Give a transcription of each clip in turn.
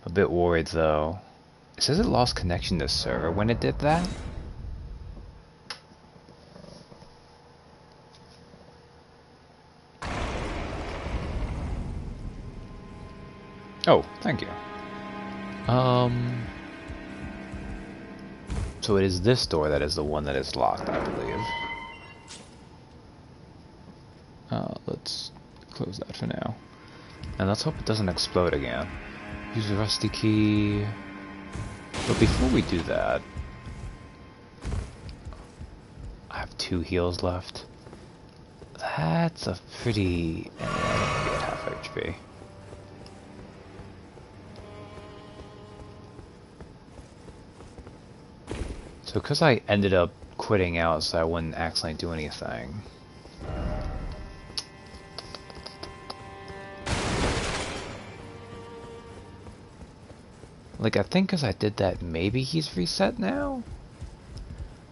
A bit worried though. It says it lost connection to server when it did that. Oh, thank you. So it is this door that is the one that is locked, I believe. Let's close that for now. And let's hope it doesn't explode again. Use the rusty key. But before we do that, I have 2 heals left. That's a pretty... Yeah, I don't get half HP. So because I ended up quitting out so I wouldn't accidentally do anything. Like, I think because I did that, maybe he's reset now?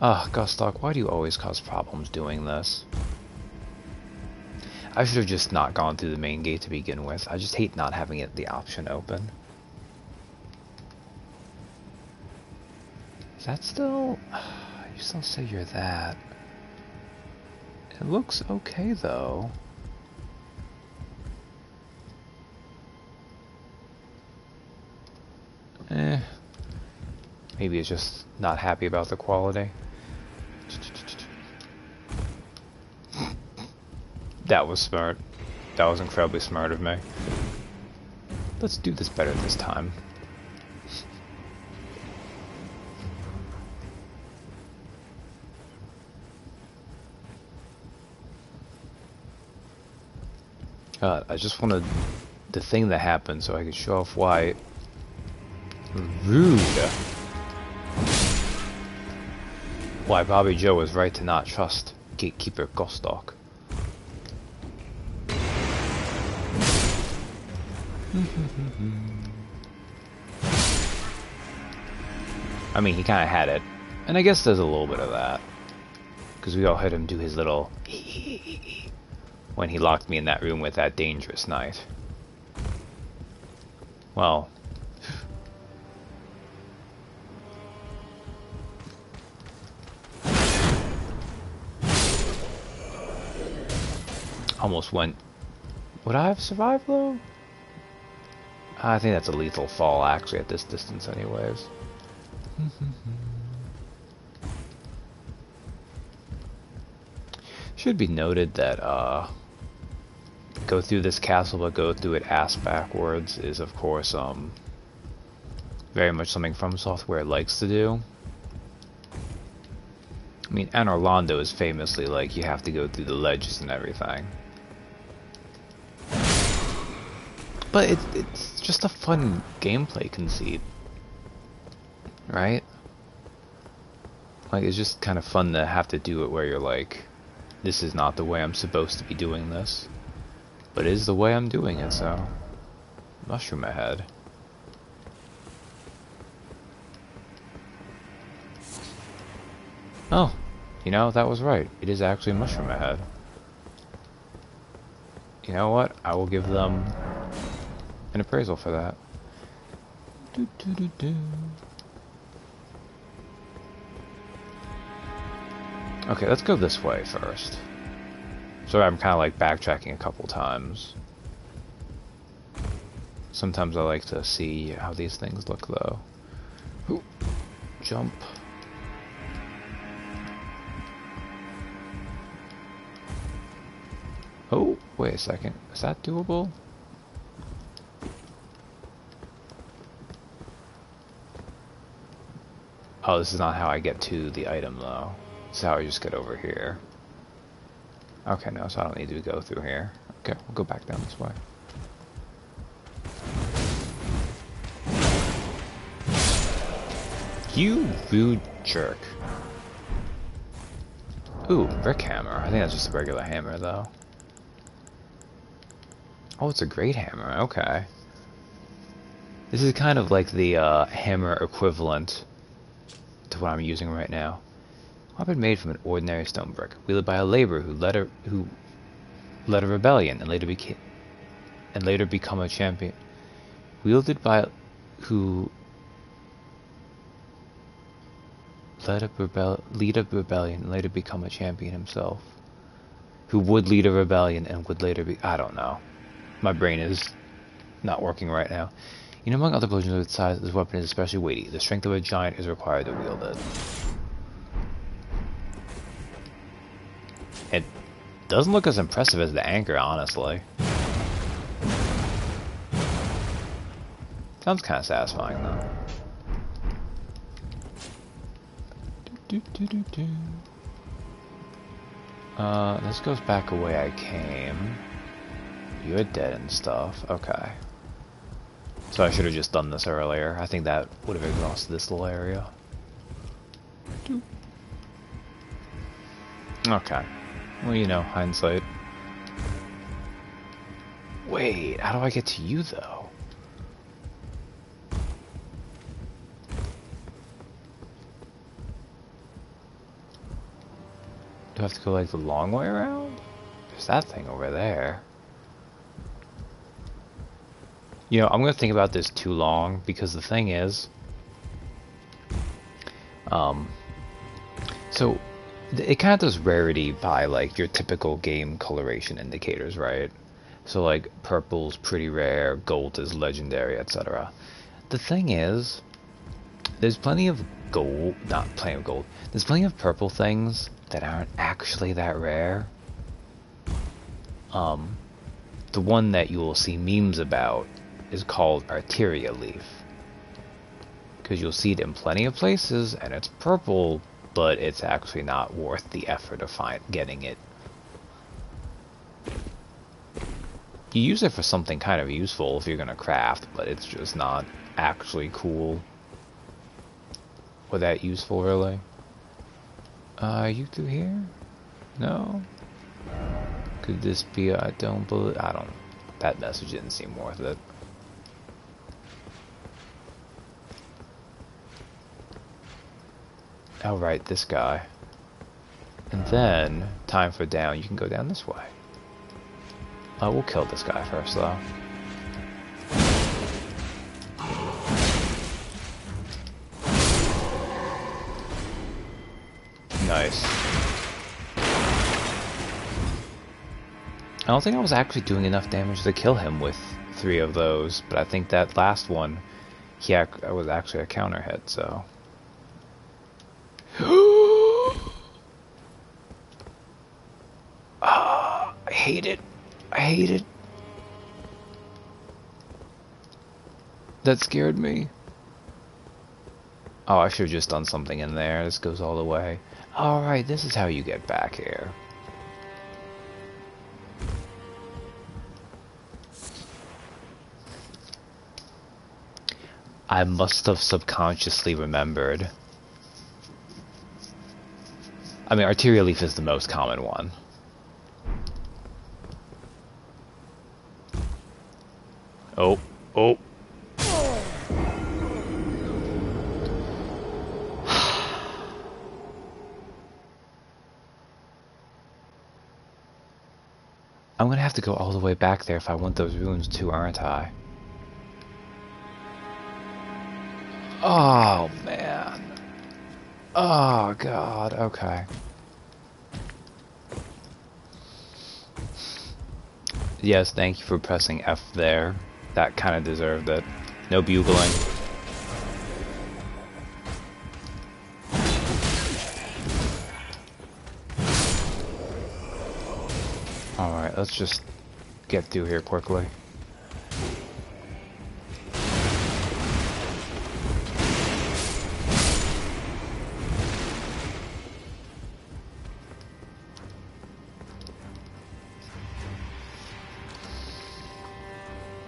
Ugh, Gustok, why do you always cause problems doing this? I should have just not gone through the main gate to begin with. I just hate not having the option open. Is that still... You still say you're that. It looks okay, though. Maybe it's just not happy about the quality. That was smart. That was incredibly smart of me. Let's do this better this time. I just wanted the thing that happened so I could show off why. Rude. Why Bobby Joe was right to not trust Gatekeeper Gostok. I mean, he kind of had it. And I guess there's a little bit of that. Because we all heard him do his little when he locked me in that room with that dangerous knight. Well... Almost went... Would I have survived, though? I think that's a lethal fall, actually, at this distance anyways. Should be noted that, go through this castle, but go through it ass backwards is, of course, very much something From Software likes to do. I mean, and Orlando is famously like, you have to go through the ledges and everything. But it's just a fun gameplay conceit, right? Like, it's just kind of fun to have to do it where you're like, this is not the way I'm supposed to be doing this, but it is the way I'm doing it, so... Mushroom ahead. Oh, you know, that was right. It is actually a mushroom ahead. You know what? I will give them an appraisal for that. Okay, let's go this way first. So I'm kind of like backtracking a couple times. Sometimes I like to see how these things look though. Ooh. Jump. Oh, wait a second. Is that doable? Oh, this is not how I get to the item though. This is how I just get over here. Okay, no, so I don't need to go through here. Okay, we'll go back down this way. You rude jerk. Ooh, brick hammer. I think that's just a regular hammer though. Oh, it's a great hammer. Okay. This is kind of like the hammer equivalent to what I'm using right now. Weapon made from an ordinary stone brick, wielded by a laborer who led a rebellion and later become a champion. Wielded by who lead a rebellion and later become a champion himself. Who would lead a rebellion and would later be... I don't know. My brain is not working right now. You know, among other bludgeons of its size, this weapon is especially weighty. The strength of a giant is required to wield it. It doesn't look as impressive as the anchor, honestly. Sounds kind of satisfying, though. This goes back the way I came. You're dead and stuff. Okay. So I should have just done this earlier. I think that would have exhausted this little area. Okay. Well, you know, hindsight. Wait, how do I get to you, though? Do I have to go, like, the long way around? There's that thing over there. You know, I'm going to think about this too long, because the thing is... So, it kind of does rarity by, like, your typical game coloration indicators, right? So, like, purple's pretty rare, gold is legendary, etc. The thing is, there's plenty of gold... Not plenty of gold. There's plenty of purple things that aren't actually that rare. The one that you will see memes about is called Arteria Leaf. Because you'll see it in plenty of places, and it's purple, but it's actually not worth the effort of getting it. You use it for something kind of useful if you're going to craft, but it's just not actually cool. Or that useful, really. You through here? No? Could this be I don't... That message didn't seem worth it. Oh, right, this guy. And then, time for down. You can go down this way. We'll kill this guy first, though. Nice. I don't think I was actually doing enough damage to kill him with 3 of those, but I think that last one, I was actually a counter hit, so... I hate it. I hate it. That scared me. Oh, I should have just done something in there. This goes all the way. Alright, this is how you get back here. I must have subconsciously remembered. I mean, Arteria Leaf is the most common one. Oh, oh. I'm gonna have to go all the way back there if I want those runes too, aren't I? Oh, man. Oh, God. Okay. Yes, thank you for pressing F there. That kind of deserved it. No bugling. Alright, let's just get through here quickly.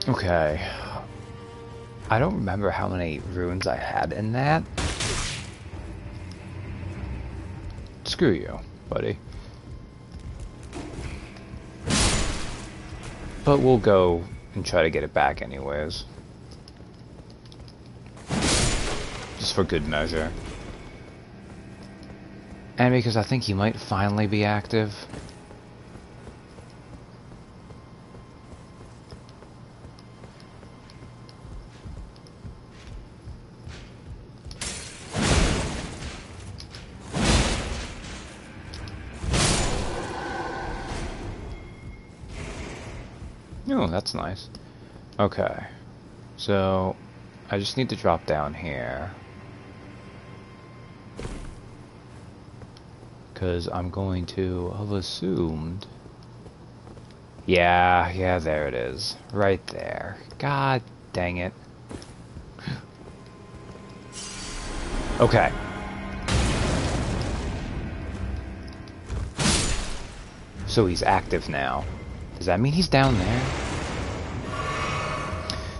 Okay. I don't remember how many runes I had in that. Screw you, buddy. But we'll go and try to get it back anyways. Just for good measure. And because I think he might finally be active. Oh, that's nice. Okay. So, I just need to drop down here. Because I'm going to have assumed... Yeah, there it is. Right there. God dang it. Okay. So he's active now. Does that mean he's down there?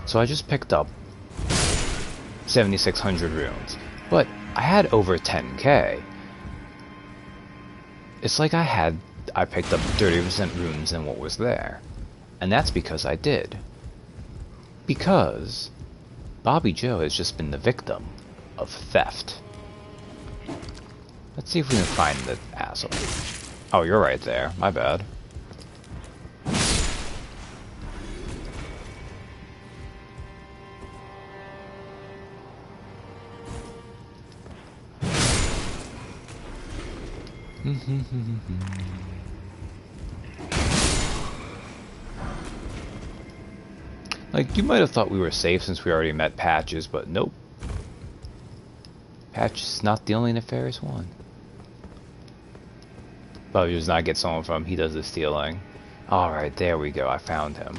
So I just picked up 7,600 runes. But I had over 10k. It's like I picked up 30% runes than what was there. And that's because I did. Because Bobby Joe has just been the victim of theft. Let's see if we can find the asshole. Oh, you're right there. My bad. Like, you might have thought we were safe since we already met Patches, but nope. Patches is not the only nefarious one. Bobby does not get someone from, he does the stealing. Alright, there we go, I found him.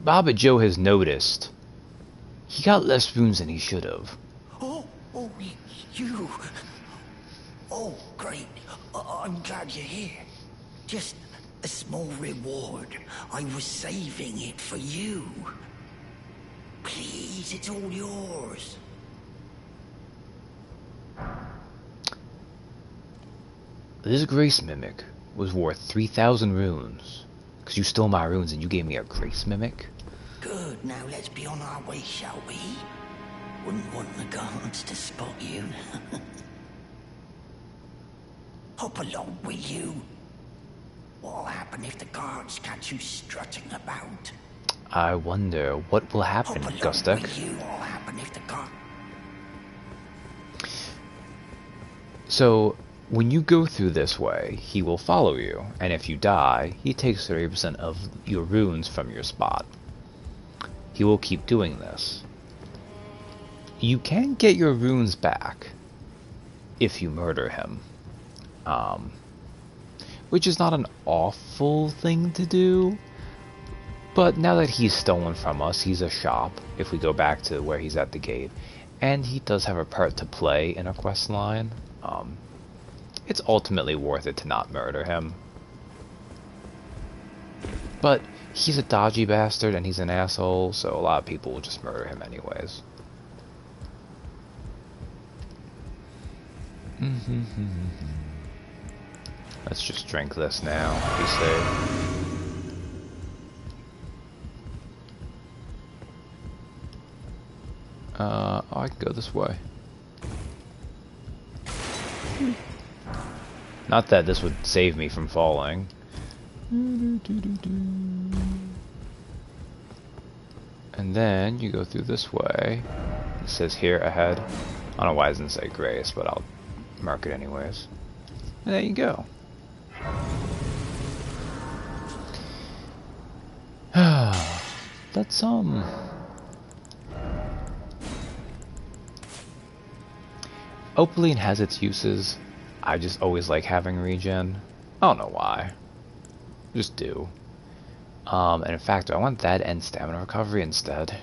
Bobby Joe has noticed. He got less runes than he should have. Oh, you. Oh, great. I'm glad you're here. Just a small reward. I was saving it for you. Please, it's all yours. This Grace Mimic was worth 3,000 runes. Because you stole my runes and you gave me a Grace Mimic? Good, now let's be on our way, shall we? Wouldn't want the guards to spot you. Hop along, will you? What'll happen if the guards catch you strutting about? I wonder what will happen, Gustek. What'll happen if the guard... So, when you go through this way, he will follow you, and if you die, he takes 30% of your runes from your spot. He will keep doing this. You can get your runes back if you murder him. Which is not an awful thing to do, but now that he's stolen from us, he's a shop, if we go back to where he's at the gate, and he does have a part to play in a quest line. It's ultimately worth it to not murder him. But he's a dodgy bastard and he's an asshole, so a lot of people will just murder him anyways. Let's just drink this now, be safe. I can go this way. Not that this would save me from falling. And then you go through this way. It says here ahead. I don't know why it doesn't say Grace, but I'll mark it anyways. And there you go. Let's Opaline has its uses. I just always like having regen. I don't know why. Just do. And in fact, I want that and stamina recovery instead.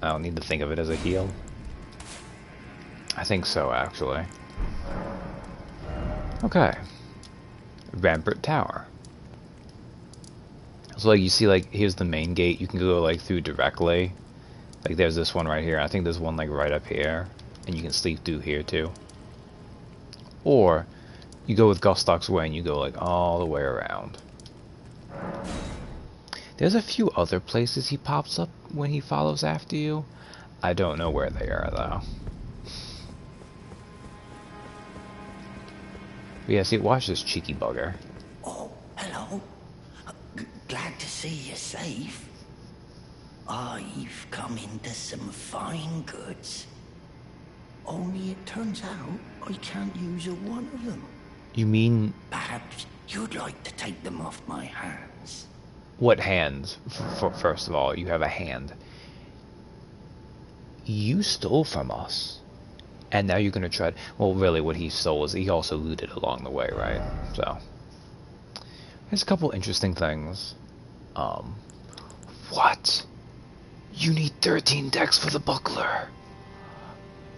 I don't need to think of it as a heal. I think so, actually. Okay. Rampart Tower. So, like, you see, like, here's the main gate. You can go, like, through directly. Like, there's this one right here. I think there's one, like, right up here. And you can sleep through here, too. Or, you go with Gustok's way and you go, like, all the way around. There's a few other places he pops up when he follows after you. I don't know where they are, though. But yeah, see, watch this cheeky bugger. Oh, hello. Glad to see you're safe. I've come into some fine goods. Only it turns out I can't use one of them. You mean Perhaps you'd like to take them off my hands. what hands? First of all, you have a hand. You stole from us. And now you're gonna try. Well, really, what he stole is he also looted along the way, right? So there's a couple interesting things. Um, what? You need 13 decks for the buckler.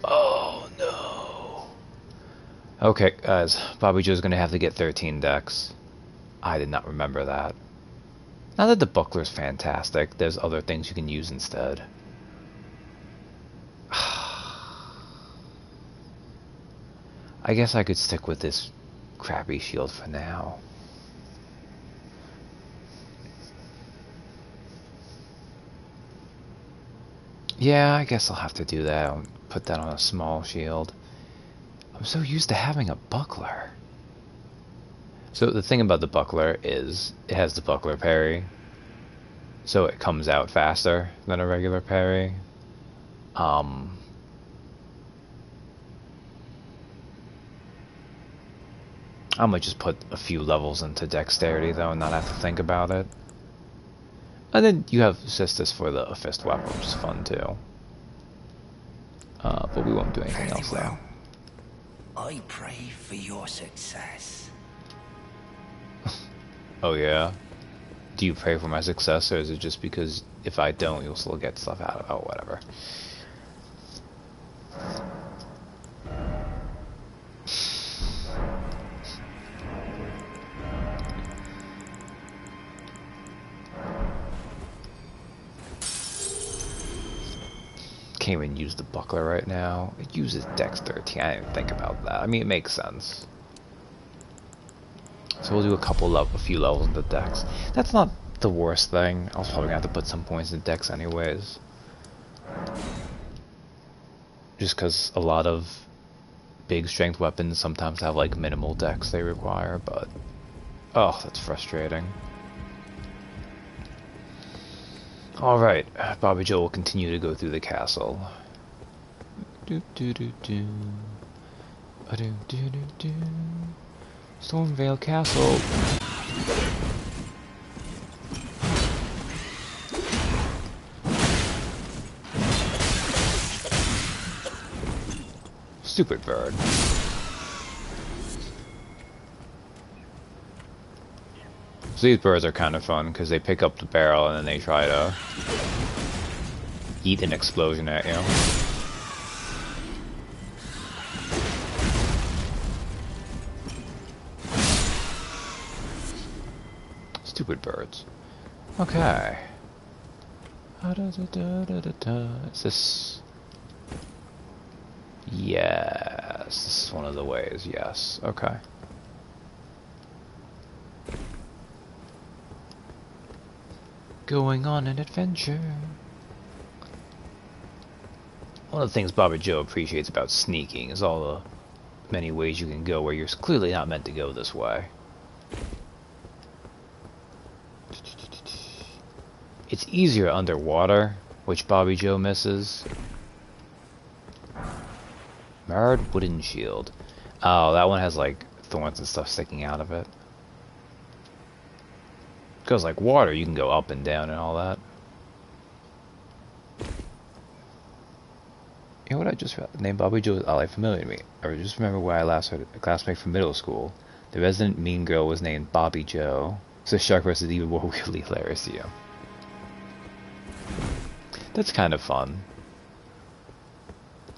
Oh no. Okay, guys, Bobby Joe's gonna have to get 13 decks. I did not remember that. Now that the buckler's fantastic, there's other things you can use instead. I guess I could stick with this crappy shield for now. Yeah, I guess I'll have to do that. I'll put that on a small shield. I'm so used to having a buckler. So the thing about the buckler is it has the buckler parry. So it comes out faster than a regular parry. I might just put a few levels into dexterity though and not have to think about it. And then you have Sistis for the fist weapon, which is fun too. But we won't do anything else though. I pray for your success. Oh yeah? Do you pray for my success, or is it just because if I don't, you'll still get stuff out of it? Oh, whatever. Can't even use the buckler right now. It uses Dex 13. I didn't think about that. I mean, it makes sense. So we'll do a few levels into Dex. That's not the worst thing. I was probably gonna have to put some points in Dex anyways. Just because a lot of big strength weapons sometimes have like minimal Dex they require, but oh, that's frustrating. Alright, Bobby Joe will continue to go through the castle. Stormvale Castle. Stupid bird. So these birds are kind of fun because they pick up the barrel and then they try to eat an explosion at you. Stupid birds. Okay. Is this... Yes, this is one of the ways, yes. Okay. Going on an adventure. One of the things Bobby Joe appreciates about sneaking is all the many ways you can go where you're clearly not meant to go this way. It's easier underwater, which Bobby Joe misses. Marred wooden shield. Oh, that one has like thorns and stuff sticking out of it. Because like water, you can go up and down and all that. You know what I just read? The name Bobby Joe is oddly familiar to me. I just remember where I last heard a classmate from middle school. The resident mean girl was named Bobby Joe. So Shark versus even more weirdly hilarious to you. That's kind of fun.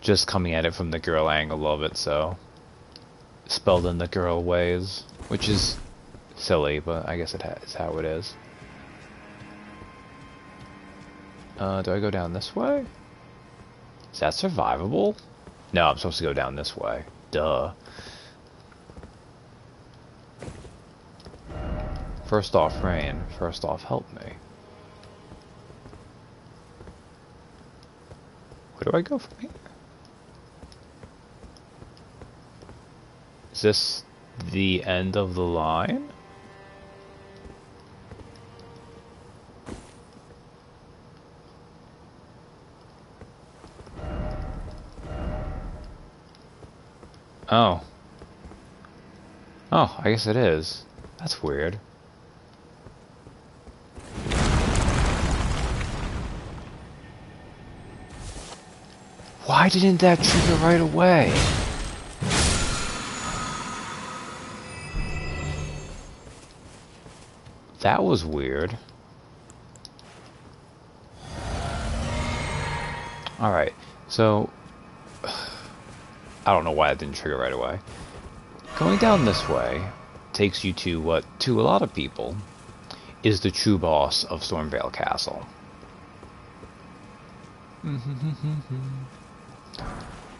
Just coming at it from the girl angle of it, so spelled in the girl ways, which is silly, but I guess it's how it is. Do I go down this way? Is that survivable? No, I'm supposed to go down this way. Duh. First off, rain. First off, help me. Where do I go from here? Is this the end of the line? Oh. Oh, I guess it is. That's weird. Why didn't that trigger right away? That was weird. Alright, so... I don't know why it didn't trigger right away. Going down this way takes you to what, to a lot of people, is the true boss of Stormvale Castle.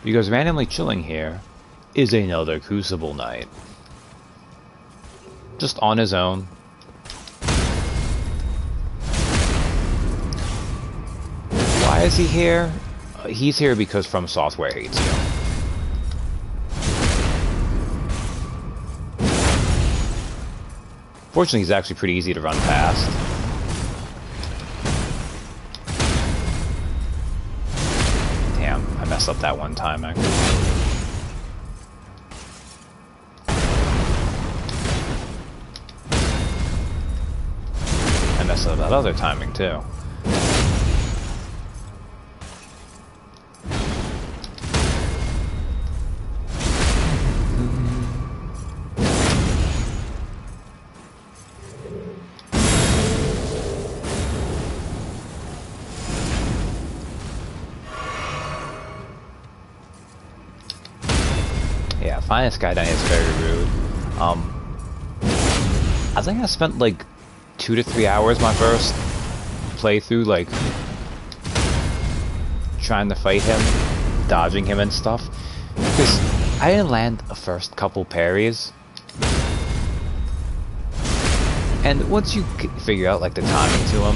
Because randomly chilling here is another Crucible Knight. Just on his own. Why is he here? He's here because From Software hates you. Fortunately, he's actually pretty easy to run past. Damn, I messed up that one time, actually. I messed up that other timing, too. Yeah, finding Skydive is very rude. I think I spent like 2 to 3 hours my first playthrough, like trying to fight him, dodging him and stuff, because I didn't land the first couple parries. And once you figure out like the timing to him,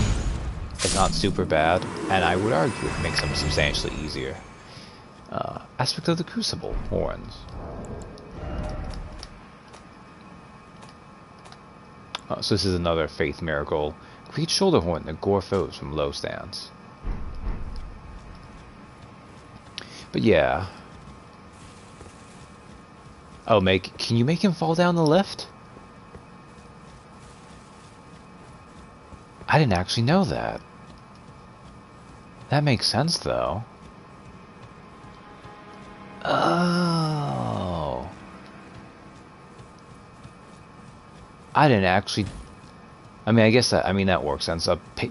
it's not super bad, and I would argue it makes them substantially easier. Aspect of the Crucible horns. So this is another faith miracle. Great shoulder horn that gore foes from low stance. But yeah. Oh, can you make him fall down the lift? I didn't actually know that. That makes sense though. Oh. I didn't actually... I mean, I guess that... I mean, that works sense.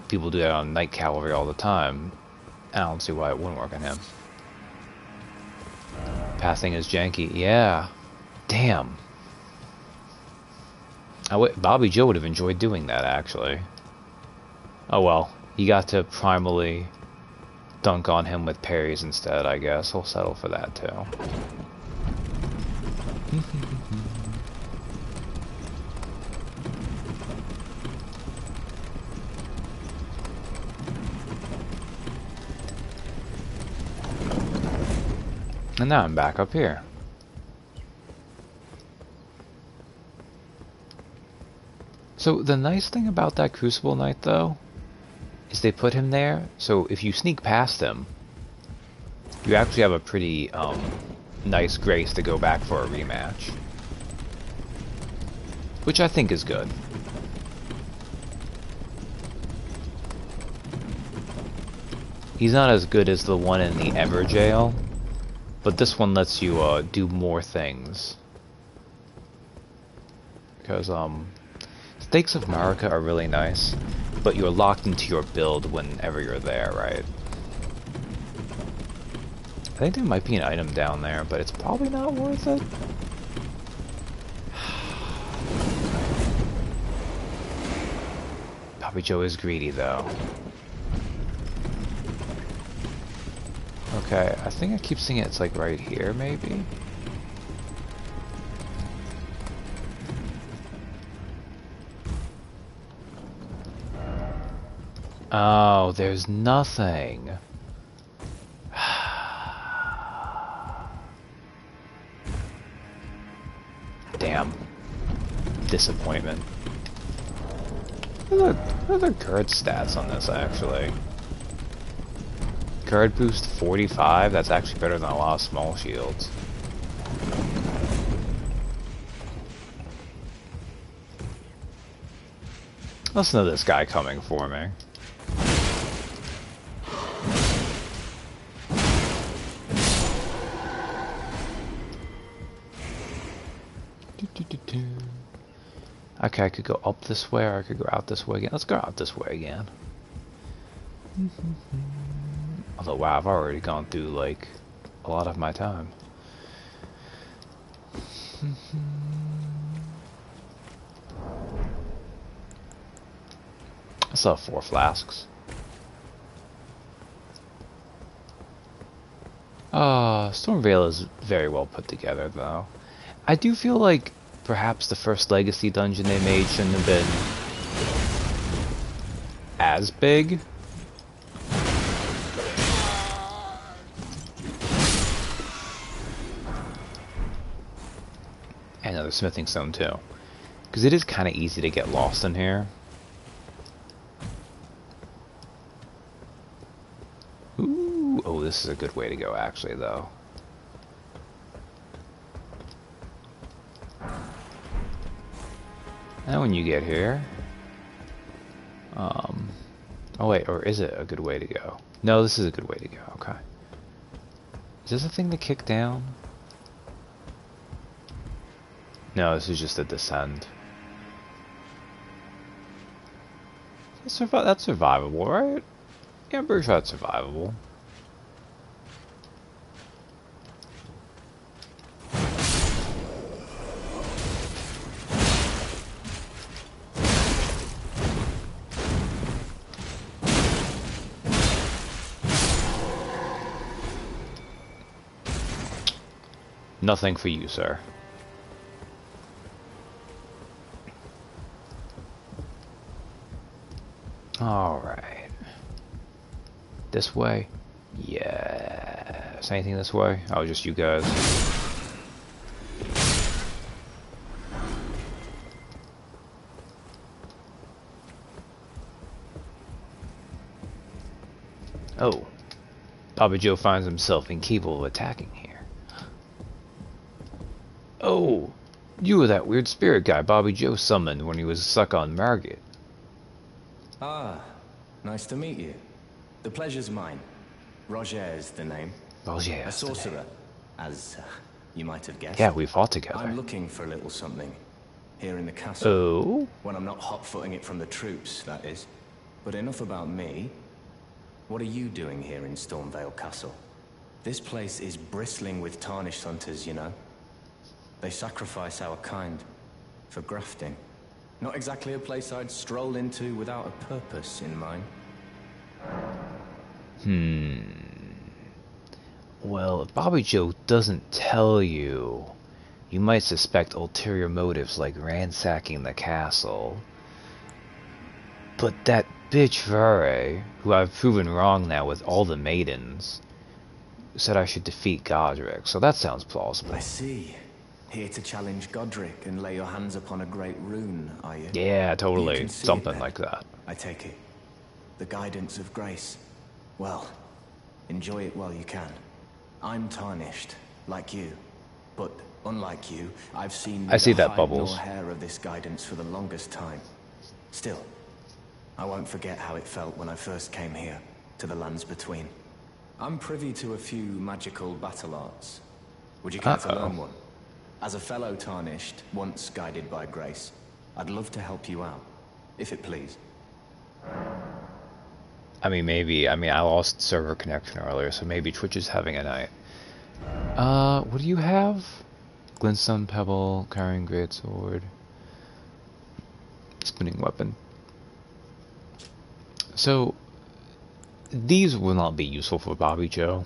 People do that on Night Cavalry all the time. I don't see why it wouldn't work on him. Passing is janky. Yeah. Damn. Bobby Joe would have enjoyed doing that, actually. Oh well. He got to primally dunk on him with parries instead, I guess. He'll settle for that, too. And now I'm back up here. So the nice thing about that Crucible Knight, though, is they put him there, so if you sneak past him, you actually have a pretty nice grace to go back for a rematch. Which I think is good. He's not as good as the one in the Ever Jail, but this one lets you do more things. Because Stakes of Marika are really nice, but you're locked into your build whenever you're there, right? I think there might be an item down there, but it's probably not worth it. Bobby Joe is greedy, though. Okay, I think I keep seeing it's like right here, maybe? Oh, there's nothing. Damn. Disappointment. What are the current stats on this, actually? Guard boost 45? That's actually better than a lot of small shields. Listen to this guy coming for me. Okay, I could go up this way, or I could go out this way again. Let's go out this way again. Although, wow, I've already gone through, like, a lot of my time. I still have 4 flasks. Stormveiling is very well put together, though. I do feel like perhaps the first Legacy dungeon they made shouldn't have been as big. And another smithing stone, too. Because it is kind of easy to get lost in here. Ooh, oh, this is a good way to go, actually, though. And when you get here... oh wait, or is it a good way to go? No, this is a good way to go, okay. Is this a thing to kick down? No, this is just a descend. That's survivable, right? Yeah, I'm pretty sure that's survivable. Nothing for you, sir. Alright. This way? Yes. Anything this way? Oh, just you guys. Oh. Bobby Joe finds himself incapable of attacking here. Oh, you were that weird spirit guy Bobby Joe summoned when he was stuck on Margit. Ah, nice to meet you. The pleasure's mine. Roger is the name. Roger, a sorcerer, as you might have guessed. Yeah, we fought together. I'm looking for a little something here in the castle. Oh? When I'm not hot-footing it from the troops, that is. But enough about me. What are you doing here in Stormvale Castle? This place is bristling with tarnished hunters, you know. They sacrifice our kind for grafting. Not exactly a place I'd stroll into without a purpose in mind. Well, if Bobby Joe doesn't tell you, you might suspect ulterior motives like ransacking the castle. But that bitch Vare, who I've proven wrong now with all the maidens, said I should defeat Godric, so that sounds plausible. I see. Here to challenge Godric and lay your hands upon a Great Rune, are you? Yeah, totally. Something like that. I take it. The guidance of grace. Well, enjoy it while you can. I'm tarnished, like you. But unlike you, I've seen I see that hide Bubbles. nor hair of this guidance for the longest time. Still, I won't forget how it felt when I first came here, to the lands between. I'm privy to a few magical battle arts. Would you care to learn one? As a fellow tarnished, once guided by grace, I'd love to help you out, if it please. I mean, maybe. I mean, I lost server connection earlier, so maybe Twitch is having a night. What do you have? Glintstone Pebble, carrying greatsword, spinning weapon. So, these will not be useful for Bobby Joe.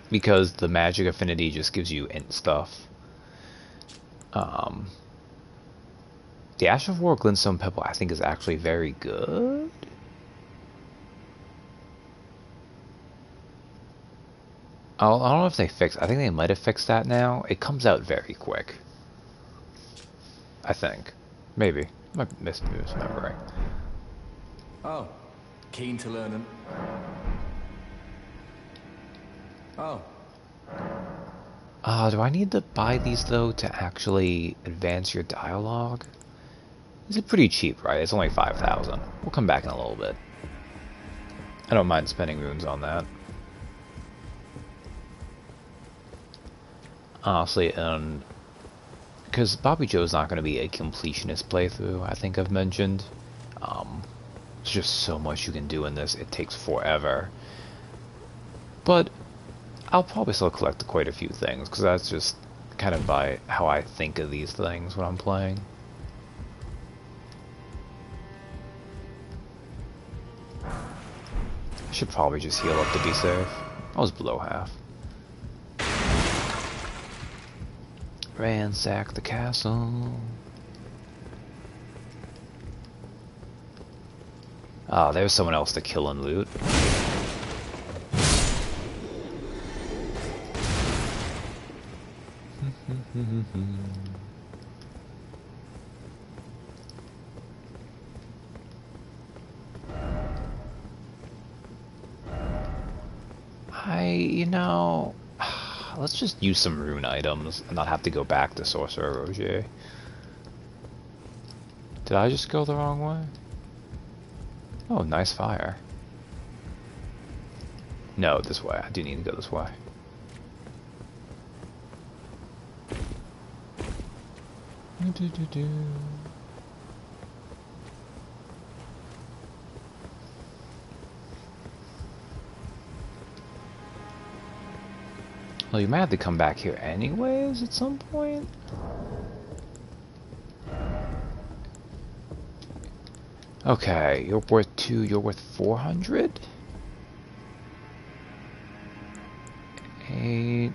Because the magic affinity just gives you int stuff. The Ash of War Glintstone Pebble I think is actually very good. I don't know if they fixed. I think they might have fixed that now. It comes out very quick. I think. Maybe. I might be misremembering. Oh, keen to learn them. Oh. Do I need to buy these though to actually advance your dialogue? Is it pretty cheap, right? It's only 5,000. We'll come back in a little bit. I don't mind spending runes on that. Honestly, because Bobby Joe's not going to be a completionist playthrough, I think I've mentioned. There's just so much you can do in this, it takes forever. But I'll probably still collect quite a few things, because that's just kind of by how I think of these things when I'm playing. I should probably just heal up to be safe. I was below half. Ransack the castle. Ah, there's someone else to kill and loot. You know, let's just use some rune items and not have to go back to Sorcerer Roger. Did I just go the wrong way? Oh, nice fire. No, this way. I do need to go this way. Well, you might have to come back here anyways at some point. Okay, you're worth 2, you're worth 400? 8,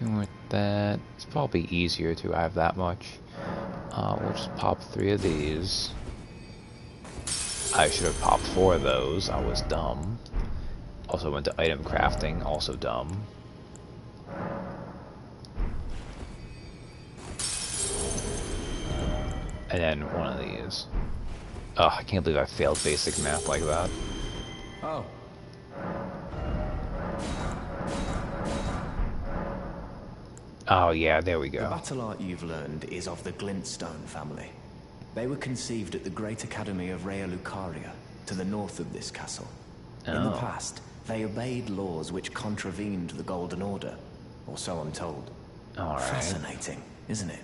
you're worth that. It's probably easier to have that much. We'll just pop 3 of these. I should have popped 4 of those, I was dumb. Also went to item crafting, also dumb. And then one of these. Ugh, I can't believe I failed basic math like that. Oh. Oh yeah, there we go. The battle art you've learned is of the Glintstone family. They were conceived at the Great Academy of Rea Lucaria, to the north of this castle. Oh. In the past, they obeyed laws which contravened the Golden Order, or so I'm told. Alright. Fascinating, isn't it?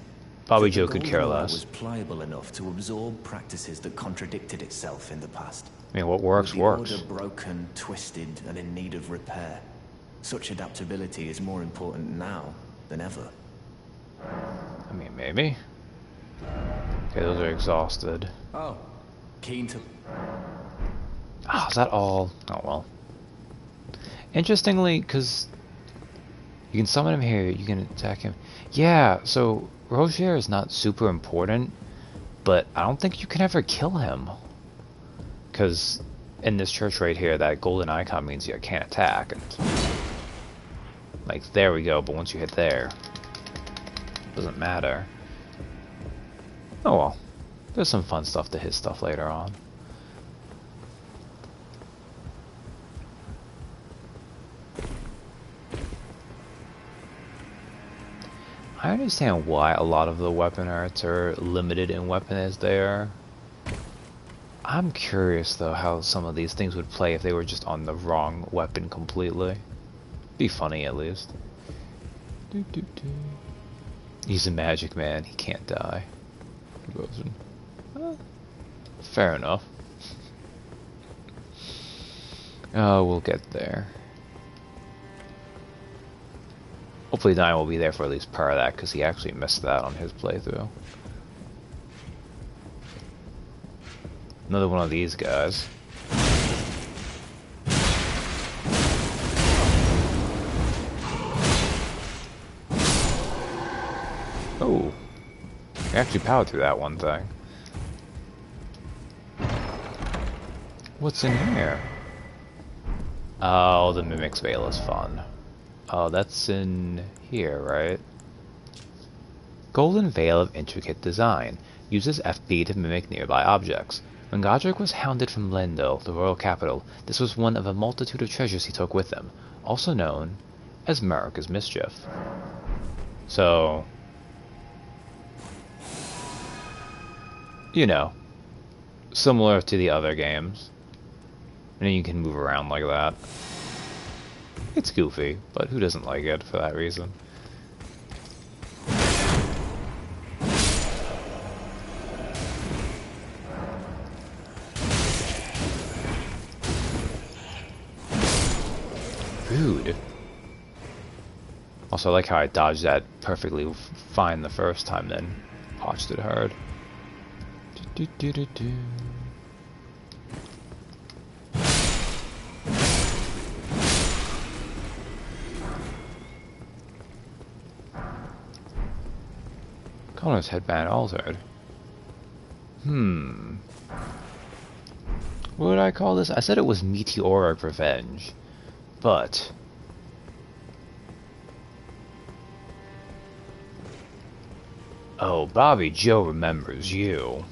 Bobby Joe could care less. The Golden Order was pliable enough to absorb practices that contradicted itself in the past. I mean, what works, works. With the Order broken, twisted, and in need of repair, such adaptability is more important now than ever. I mean, maybe. Okay, those are exhausted. Oh, keen to... Ah, is that all? Oh, well. Interestingly, because you can summon him here, you can attack him. Yeah, so Roger is not super important, but I don't think you can ever kill him. Because in this church right here, that golden icon means you can't attack. And, like, there we go, but once you hit there, doesn't matter. Oh well. There's some fun stuff to hit stuff later on. I understand why a lot of the weapon arts are limited in weapon as they are. I'm curious though how some of these things would play if they were just on the wrong weapon completely. Be funny at least. He's a magic man, he can't die. Fair enough. Oh, we'll get there. Hopefully Diane will be there for at least part of that, because he actually missed that on his playthrough. Another one of these guys. Oh. I actually powered through that one thing. What's in here? Oh, the Mimic's Veil is fun. Oh, that's in here, right? Golden Veil of Intricate Design. Uses FP to mimic nearby objects. When Godric was hounded from Lendil, the royal capital, this was one of a multitude of treasures he took with him, also known as Marika's Mischief. So, you know, similar to the other games. And you can move around like that. It's goofy, but who doesn't like it for that reason? Rude. Also, I like how I dodged that perfectly fine the first time, then botched it hard. Do, do, do, do, do. Connor's headband altered. What did I call this? I said it was meteoric revenge, but oh, Bobby Joe remembers you.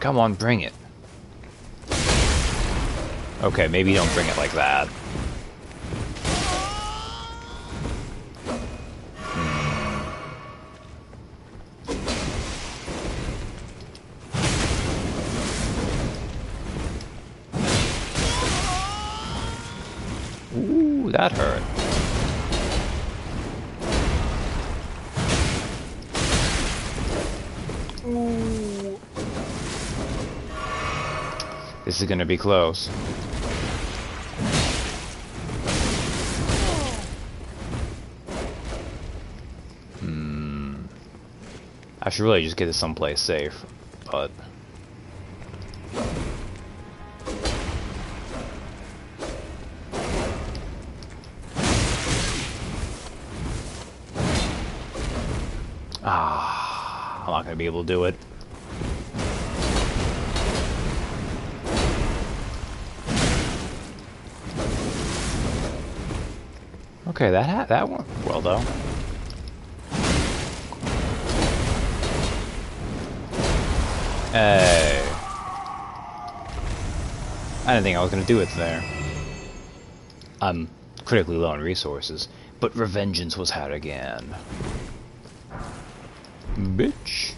Come on, bring it. Okay, maybe don't bring it like that. Ooh, that hurt. Ooh. This is gonna be close. I should really just get to someplace safe, but I'm not gonna be able to do it. Okay, that went well though. Hey. I didn't think I was gonna do it there. I'm critically low on resources, but revengeance was had again. Bitch.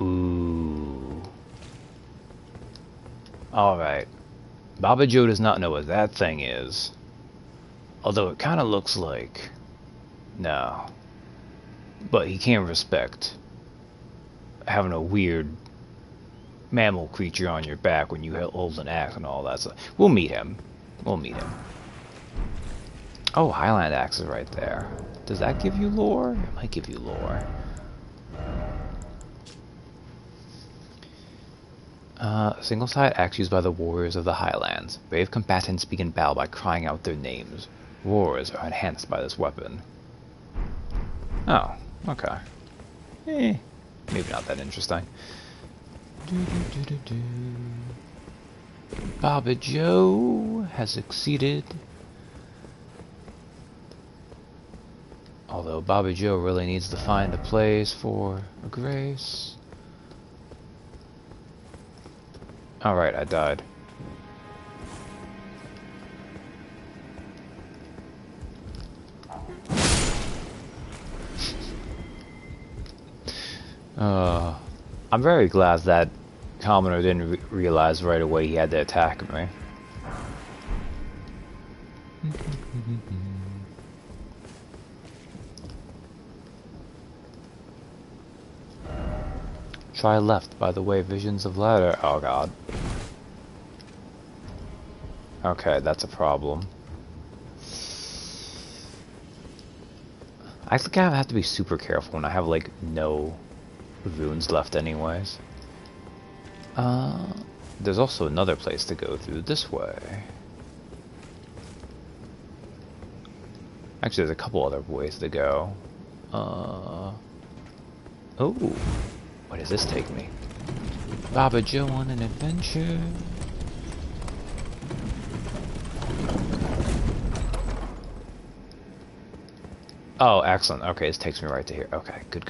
Ooh. Alright. Baba Joe does not know what that thing is. Although it kinda looks like... No. But he can't respect having a weird mammal creature on your back when you hold an axe and all that stuff. We'll meet him. We'll meet him. Oh, Highland Axe is right there. Does that give you lore? It might give you lore. Single-sided axe used by the warriors of the Highlands. Brave combatants begin battle by crying out their names. Roars are enhanced by this weapon. Oh, okay. Maybe not that interesting. Baba Joe has succeeded. Although Baba Joe really needs to find a place for a grace. Alright, I died. I'm very glad that commoner didn't realize right away he had to attack me. Try left, by the way, visions of ladder. Oh god. Okay, that's a problem. I think I have to be super careful when I have like no runes left anyways. There's also another place to go through this way. Actually, there's a couple other ways to go. Oh, where does this take me? Baba Joe on an adventure. Oh, excellent. Okay, this takes me right to here. Okay, good.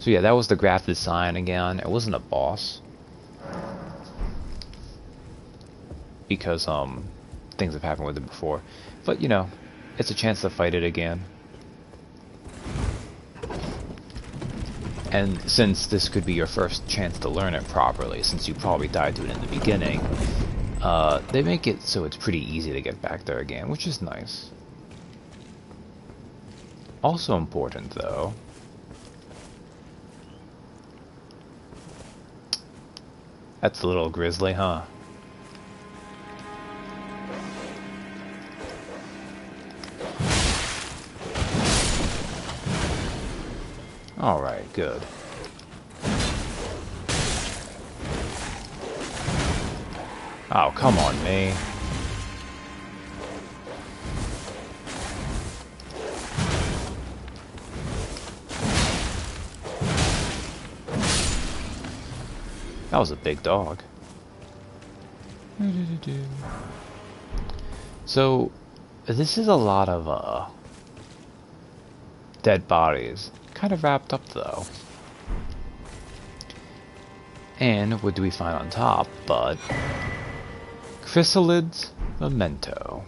So yeah, that was the grafted sign again. It wasn't a boss. Because, things have happened with it before. But, you know, it's a chance to fight it again. And since this could be your first chance to learn it properly, since you probably died to it in the beginning, they make it so it's pretty easy to get back there again, which is nice. Also important, though, that's a little grizzly, huh? Alright, good. Oh, come on, me. That was a big dog. So, this is a lot of, dead bodies. Kind of wrapped up, though. And what do we find on top but Chrysalid's Memento.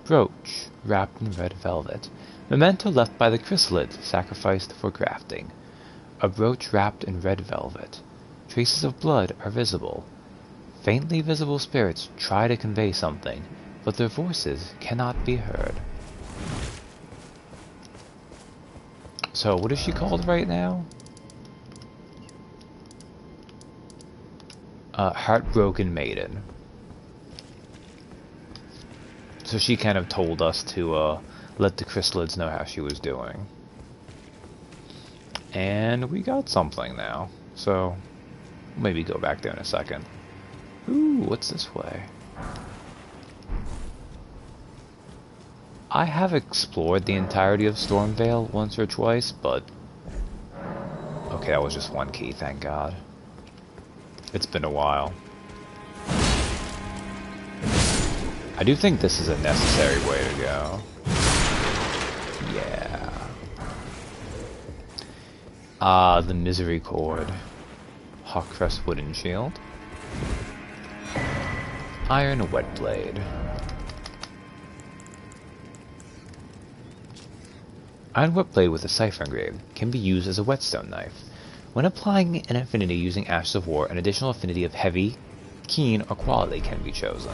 Brooch, wrapped in red velvet. Memento left by the chrysalid, sacrificed for crafting. A brooch wrapped in red velvet. Traces of blood are visible. Faintly visible spirits try to convey something, but their voices cannot be heard. So, what is she called right now? Heartbroken Maiden. So she kind of told us to let the chrysalids know how she was doing. And we got something now. So, maybe go back there in a second. Ooh, what's this way? I have explored the entirety of Stormvale once or twice, but... Okay, that was just one key, thank God. It's been a while. I do think this is a necessary way to go. Yeah. Ah, the Misery Cord. Hawkcrest Wooden Shield. Iron Wet Blade. Iron Wet Blade with a cipher engraved can be used as a whetstone knife. When applying an affinity using Ashes of War, an additional affinity of heavy, keen, or quality can be chosen.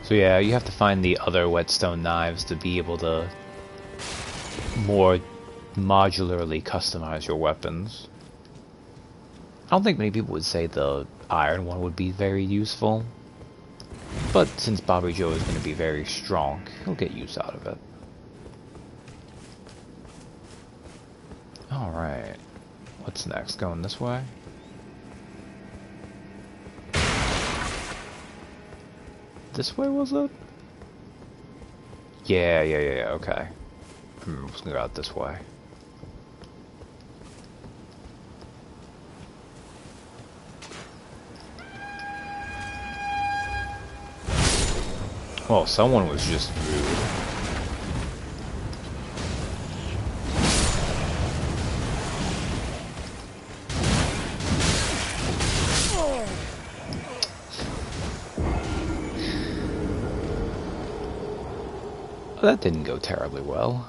So yeah, you have to find the other whetstone knives to be able to more modularly customize your weapons. I don't think many people would say the iron one would be very useful. But since Bobby Joe is going to be very strong, he'll get use out of it. Alright. What's next? Going this way? This way, was it? Yeah, okay. I'm just gonna go out this way. Well, someone was just rude. That didn't go terribly well.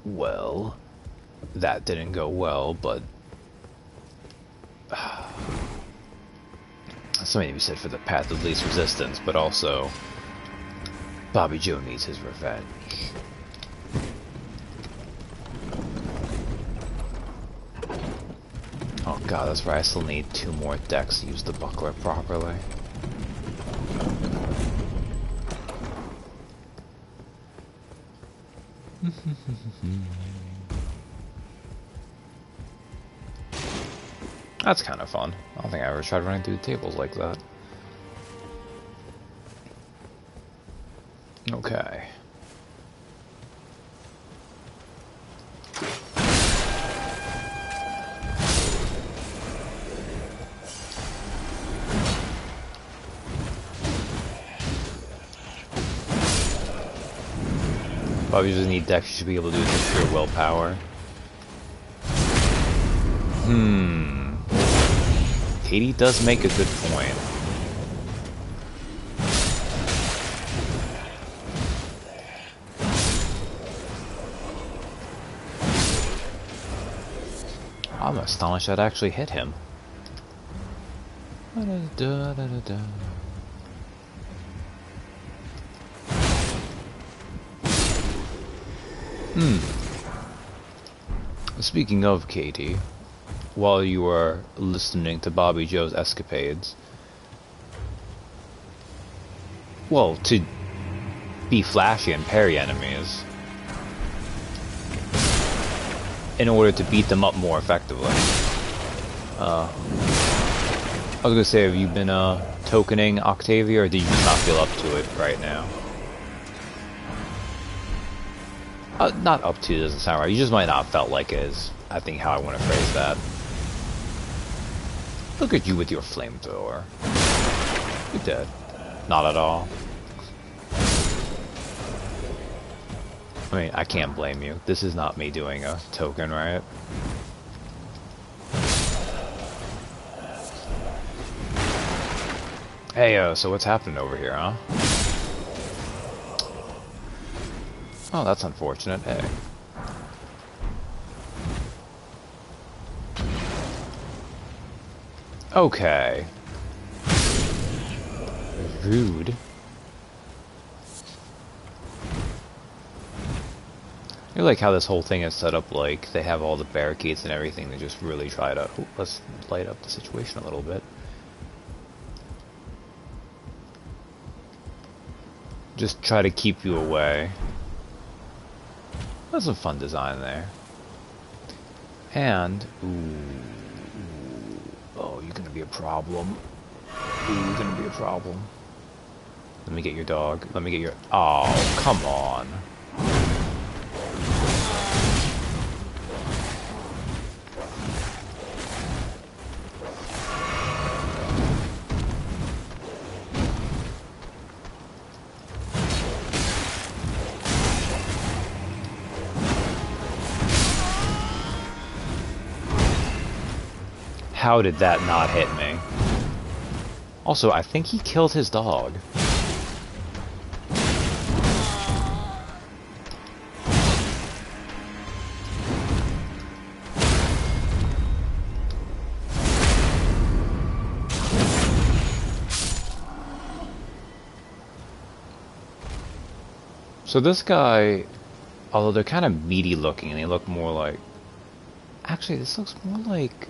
Well, that didn't go well, but something to be said for the path of least resistance, but also Bobby Joe needs his revenge. Oh god, that's right, I still need 2 more decks to use the buckler properly. That's kind of fun. I don't think I ever tried running through tables like that. Okay. Probably just need Dex, you should be able to do it with pure willpower. Katie does make a good point. I'm astonished that actually hit him. Speaking of Katie, while you were listening to Bobby Joe's escapades, well, to be flashy and parry enemies in order to beat them up more effectively. I was gonna say, have you been tokening Octavia, or did you just not feel up to it right now? Not up to doesn't sound right. You just might not have felt like it is, I think, how I want to phrase that. Look at you with your flamethrower. You're dead. Not at all. I mean, I can't blame you. This is not me doing a token, right? Hey, so what's happening over here, huh? Oh, that's unfortunate. Hey. Okay. Rude. I like how this whole thing is set up, like, they have all the barricades and everything. They just really try to... Ooh, let's light up the situation a little bit. Just try to keep you away. That's some fun design there. And... oh, you're gonna be a problem. You're gonna be a problem. Let me get your dog. Let me get your... Oh, come on. How did that not hit me? Also, I think he killed his dog. So this guy, although they're kind of meaty looking, and they look more like... Actually, this looks more like...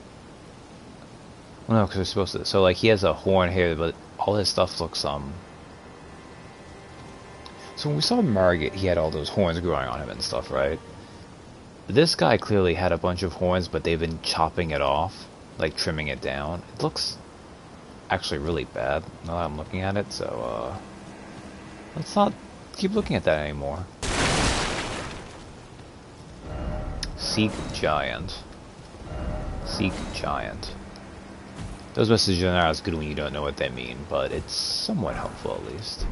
Well, no, because they're supposed to... So, like, he has a horn here, but all his stuff looks, So when we saw Margit, he had all those horns growing on him and stuff, right? This guy clearly had a bunch of horns, but they've been chopping it off. Like, trimming it down. It looks actually really bad, now that I'm looking at it, so, let's not keep looking at that anymore. Seek Giant. Seek Giant. Those messages are not as good when you don't know what they mean, but it's somewhat helpful at least.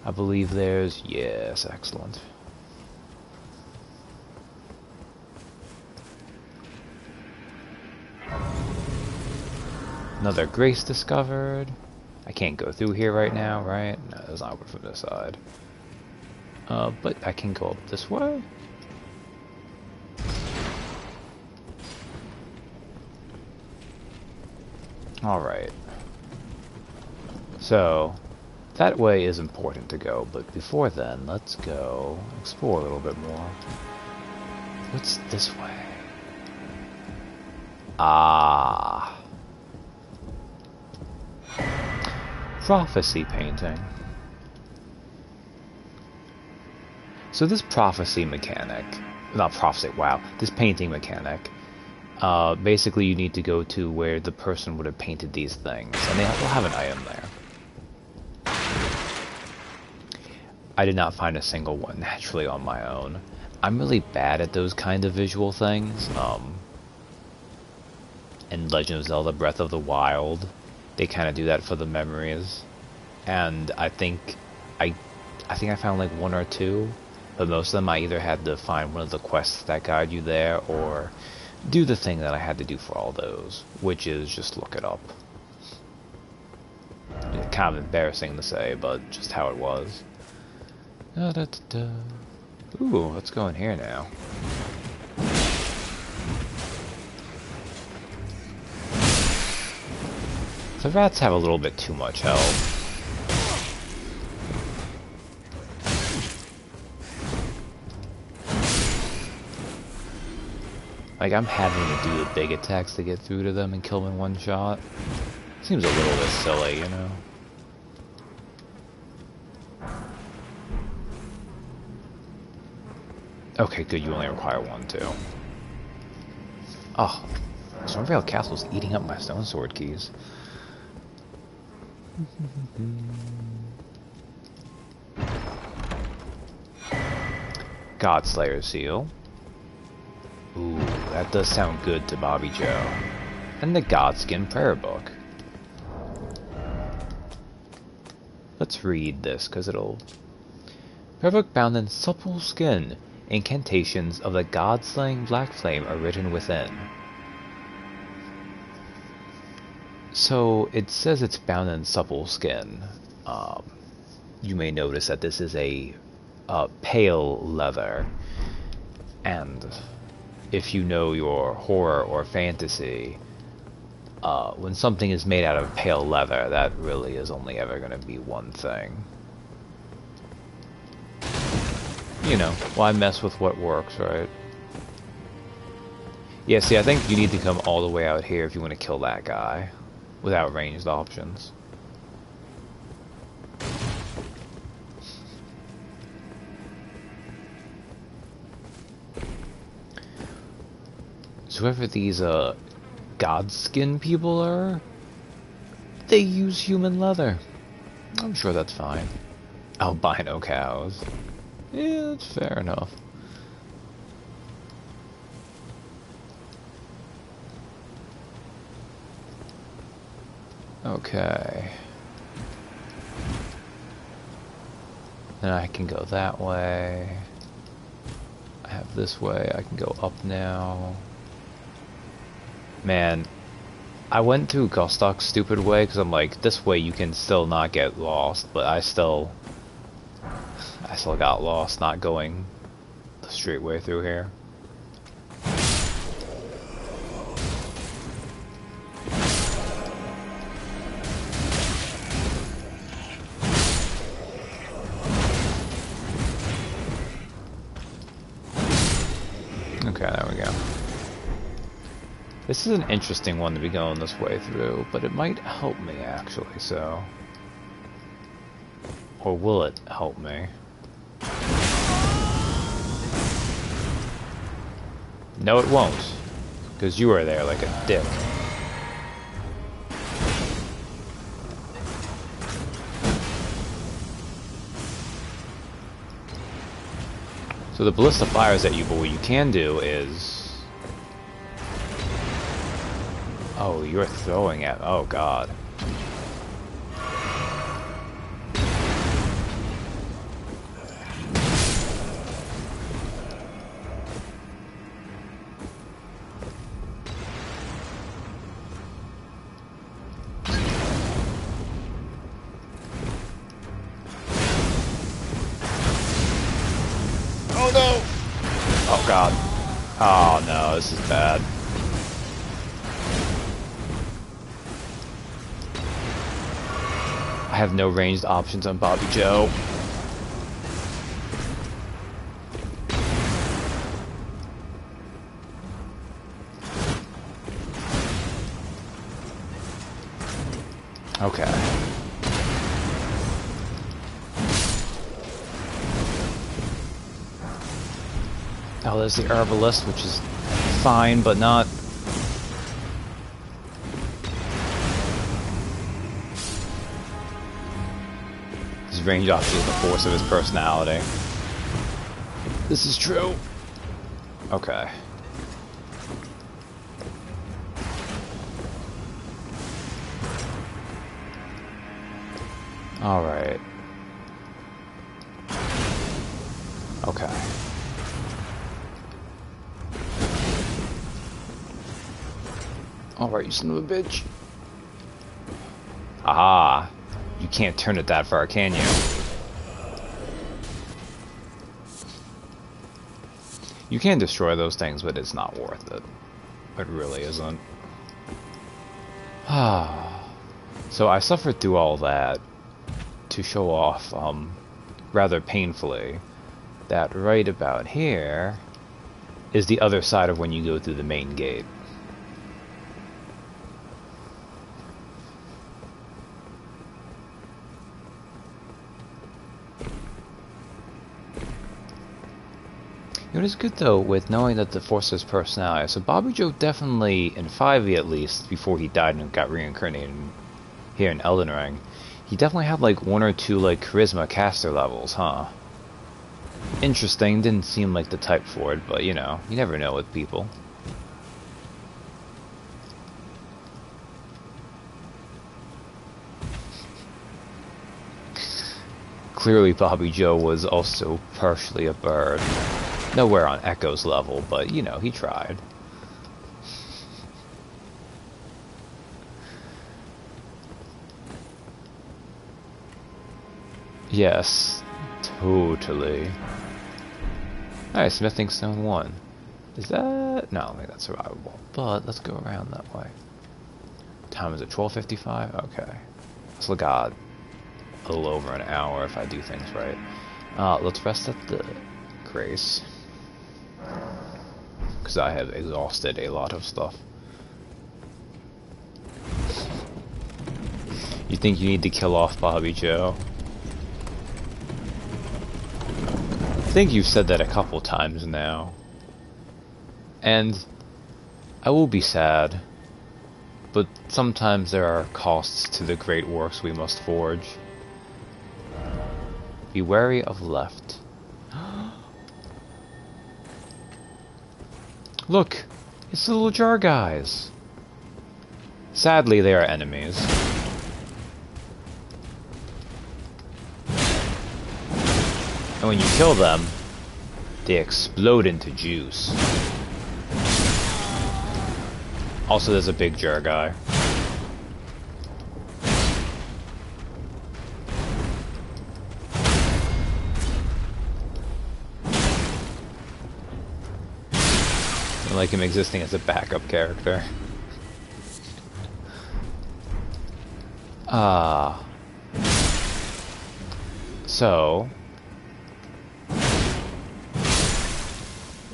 I believe there's... Yes, excellent. Another grace discovered. I can't go through here right now, right? No, it's not open from this side. But I can go up this way. Alright. So, that way is important to go, but before then, let's go explore a little bit more. What's this way? Ah. Prophecy painting. So this prophecy mechanic, not prophecy, wow, this painting mechanic, basically you need to go to where the person would have painted these things, and they will have an item there. I did not find a single one naturally on my own. I'm really bad at those kind of visual things. In Legend of Zelda Breath of the Wild, they kind of do that for the memories. And I think I found like one or two, but most of them I either had to find one of the quests that guide you there, or do the thing that I had to do for all those, which is just look it up. Kind of embarrassing to say, but just how it was. Da, da, da, da. Ooh, let's go in here now. The rats have a little bit too much health. Like, I'm having to do the big attacks to get through to them and kill them in one shot. Seems a little bit silly, you know? Okay, good, you only require one, too. Oh, Stormveiling Castle's eating up my stone sword keys. Godslayer seal. Ooh, that does sound good to Bobby Joe. And the Godskin prayer book. Let's read this, because it'll... Prayer book bound in supple skin. Incantations of the God-slaying black flame are written within. So, it says it's bound in supple skin. You may notice that this is a pale leather. And if you know your horror or fantasy, when something is made out of pale leather, that really is only ever going to be one thing. You know, why mess with what works, right? Yeah, see, I think you need to come all the way out here if you want to kill that guy, without ranged options. So whoever these, Godskin people are, they use human leather. I'm sure that's fine. Albino cows. Yeah, that's fair enough. Okay. Then I can go that way. I have this way. I can go up now. Man, I went through Gostok's stupid way because I'm like, this way you can still not get lost, but I still got lost not going the straight way through here. Okay, there we go. This is an interesting one to be going this way through, but it might help me actually, so... Or will it help me? No, it won't. Because you were there like a dick. So the ballista fires at you, but what you can do is... Oh, you're throwing at... Oh, God. Oh, no! Oh, God. Oh, no, this is bad. I have no ranged options on Bobby Joe. Okay. Oh, there's the herbalist, which is fine, but not... His range officer is the force of his personality. This is true. Okay. Alright. Okay. Alright, you son of a bitch. Aha. You can't turn it that far, can you? You can destroy those things, but it's not worth it. It really isn't. Ah. So I suffered through all that to show off, rather painfully, that right about here is the other side of when you go through the main gate. It is good though with knowing that the force is personality. So Bobby Joe definitely, in 5e at least, before he died and got reincarnated here in Elden Ring, he definitely had like 1 or 2 like charisma caster levels, huh? Interesting, didn't seem like the type for it, but you know, you never know with people. Clearly Bobby Joe was also partially a bird. Nowhere on Echo's level, but you know, he tried. Yes, totally. Alright, Smithing Stone 1. Is that... no, I don't think that's survivable. But let's go around that way. Time is it 12:55? Okay. So got a little over an hour if I do things right. Let's rest at the Grace. Because I have exhausted a lot of stuff. You think you need to kill off Bobby Joe? I think you've said that a couple times now. And I will be sad, but sometimes there are costs to the great works we must forge. Be wary of left. Look! It's the little jar guys! Sadly, they are enemies. And when you kill them, they explode into juice. Also, there's a big jar guy. I like him existing as a backup character. So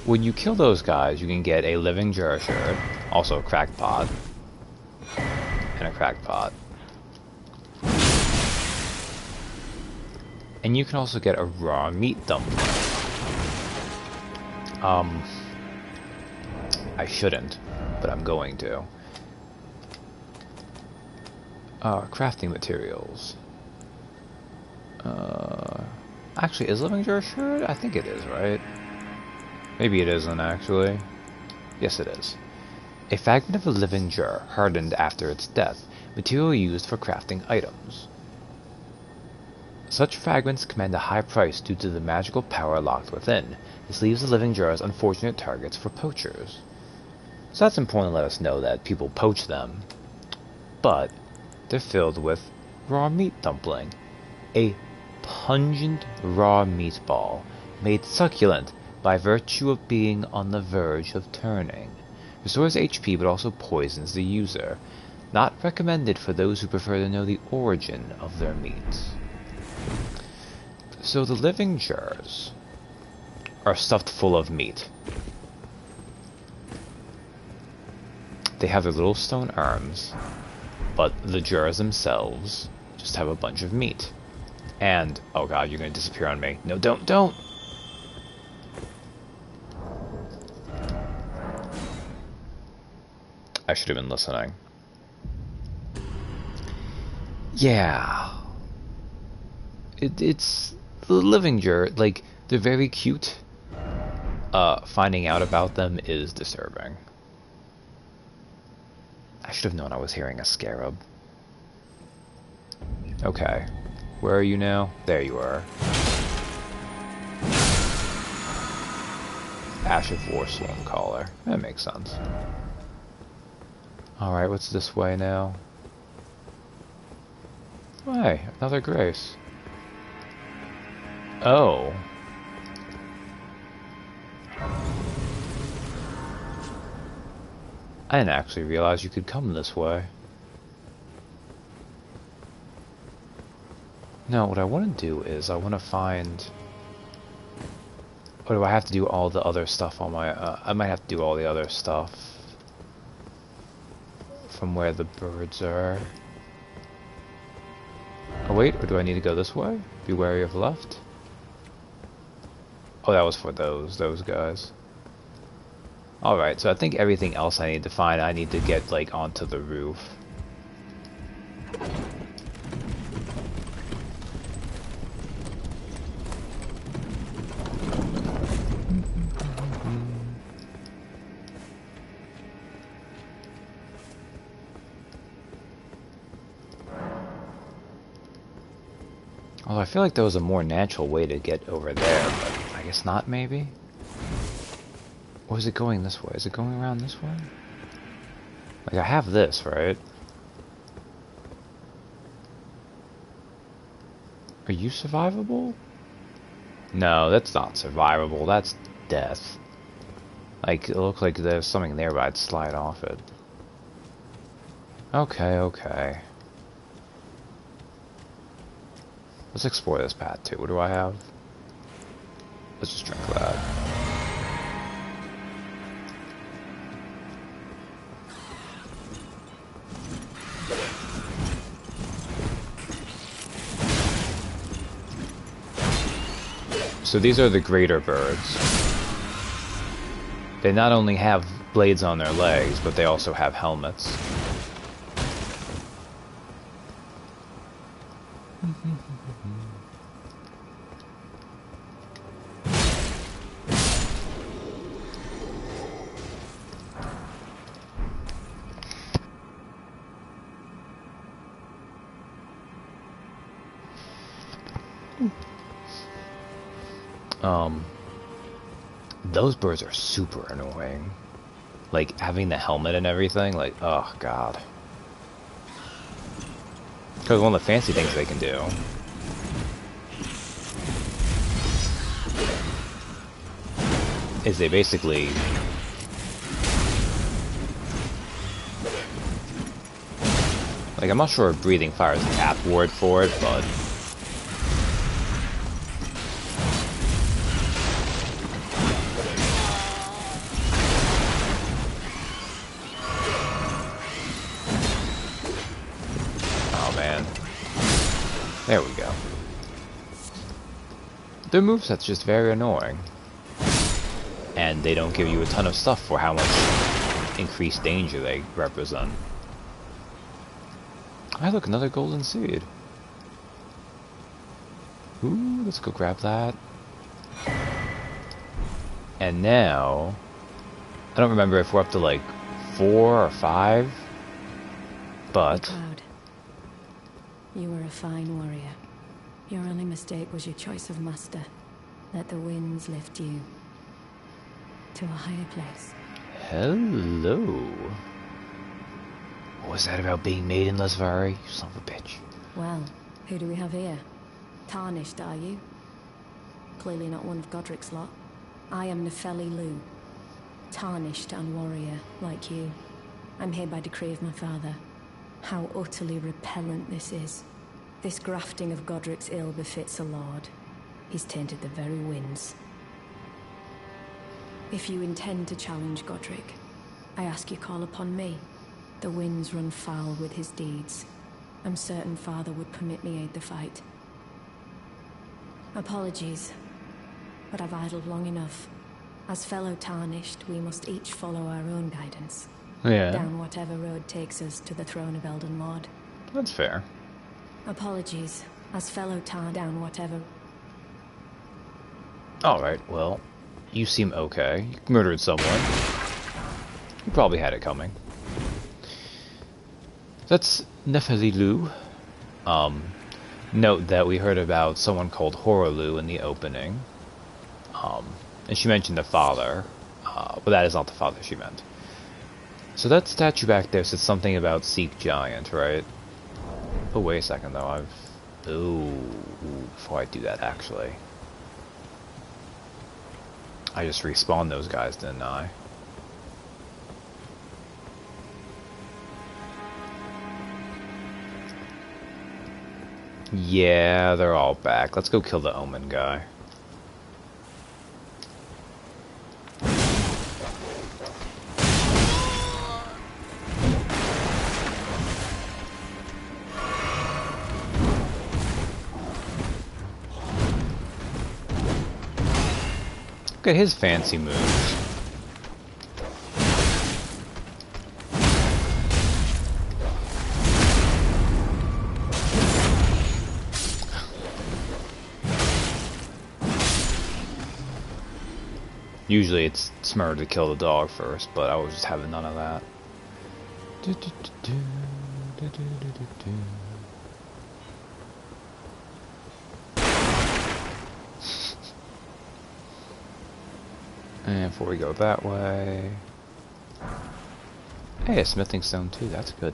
when you kill those guys, you can get a living jar shirt, also a cracked pot, and a cracked pot. And you can also get a raw meat dumpling. I shouldn't, but I'm going to. Crafting materials. Actually, is living jar shirt? I think it is, right? Maybe it isn't, actually. Yes, it is. A fragment of a living jar, hardened after its death. Material used for crafting items. Such fragments command a high price due to the magical power locked within. This leaves the living jars unfortunate targets for poachers. So that's important to let us know that people poach them. But they're filled with raw meat dumpling. A pungent raw meatball, made succulent by virtue of being on the verge of turning. Restores HP but also poisons the user. Not recommended for those who prefer to know the origin of their meats. So the living jars are stuffed full of meat. They have their little stone arms, but the jars themselves just have a bunch of meat. And, oh god, you're gonna disappear on me. No, don't! I should have been listening. Yeah. It's the Livinger. Like, they're very cute. Finding out about them is disturbing. I should have known I was hearing a scarab. Okay. Where are you now? There you are. Ash of War Stormcaller. That makes sense. Alright, what's this way now? Hey, another grace. Oh. I didn't actually realize you could come this way. No, what I want to do is I want to find... Or do I have to do all the other stuff on my... I might have to do all the other stuff from where the birds are. Oh wait, or do I need to go this way? Be wary of left? Oh, that was for those guys. Alright, so I think everything else I need to find, I need to get, like, onto the roof. Although I feel like there was a more natural way to get over there, but I guess not, maybe? Or is it going this way? Is it going around this way? Like, I have this, right? Are you survivable? No, that's not survivable. That's death. Like, it looks like there's something there, but I'd slide off it. Okay, okay. Let's explore this path, too. What do I have? Let's just drink that. So these are the greater birds. They not only have blades on their legs, but they also have helmets. Those birds are super annoying. Like, having the helmet and everything, like, oh god. Because one of the fancy things they can do is they basically... Like, I'm not sure if breathing fire is the apt word for it, but... There we go. Their moveset's just very annoying. And they don't give you a ton of stuff for how much increased danger they represent. Ah, look, another golden seed. Ooh, let's go grab that. And now... I don't remember if we're up to like 4 or 5. But... You were a fine warrior. Your only mistake was your choice of master. Let the winds lift you to a higher place. Hello. What was that about being maidenless, Vari? You son of a bitch. Well, who do we have here? Tarnished, are you? Clearly not one of Godric's lot. I am Nefeli Lu. Tarnished and warrior, like you. I'm here by decree of my father. How utterly repellent this is. This grafting of Godric's ill befits a lord. He's tainted the very winds. If you intend to challenge Godric, I ask you call upon me. The winds run foul with his deeds. I'm certain father would permit me aid the fight. Apologies, but I've idled long enough. As fellow Tarnished, we must each follow our own guidance. Yeah. Down whatever road takes us to the throne of Elden Lord. That's fair. Apologies, As fellow tar down whatever. Alright, well, you seem okay. You murdered someone. You probably had it coming. That's Nefelilu. Note that we heard about someone called Horolu in the opening. And she mentioned the father. But that is not the father she meant. So that statue back there said something about Seek Giant, right? Oh, wait a second, though. Ooh, before I do that, actually. I just respawned those guys, didn't I? Yeah, they're all back. Let's go kill the Omen guy. Look at his fancy moves. Usually it's smarter to kill the dog first, but I was just having none of that. And before we go that way... Hey, a smithing stone too, that's good.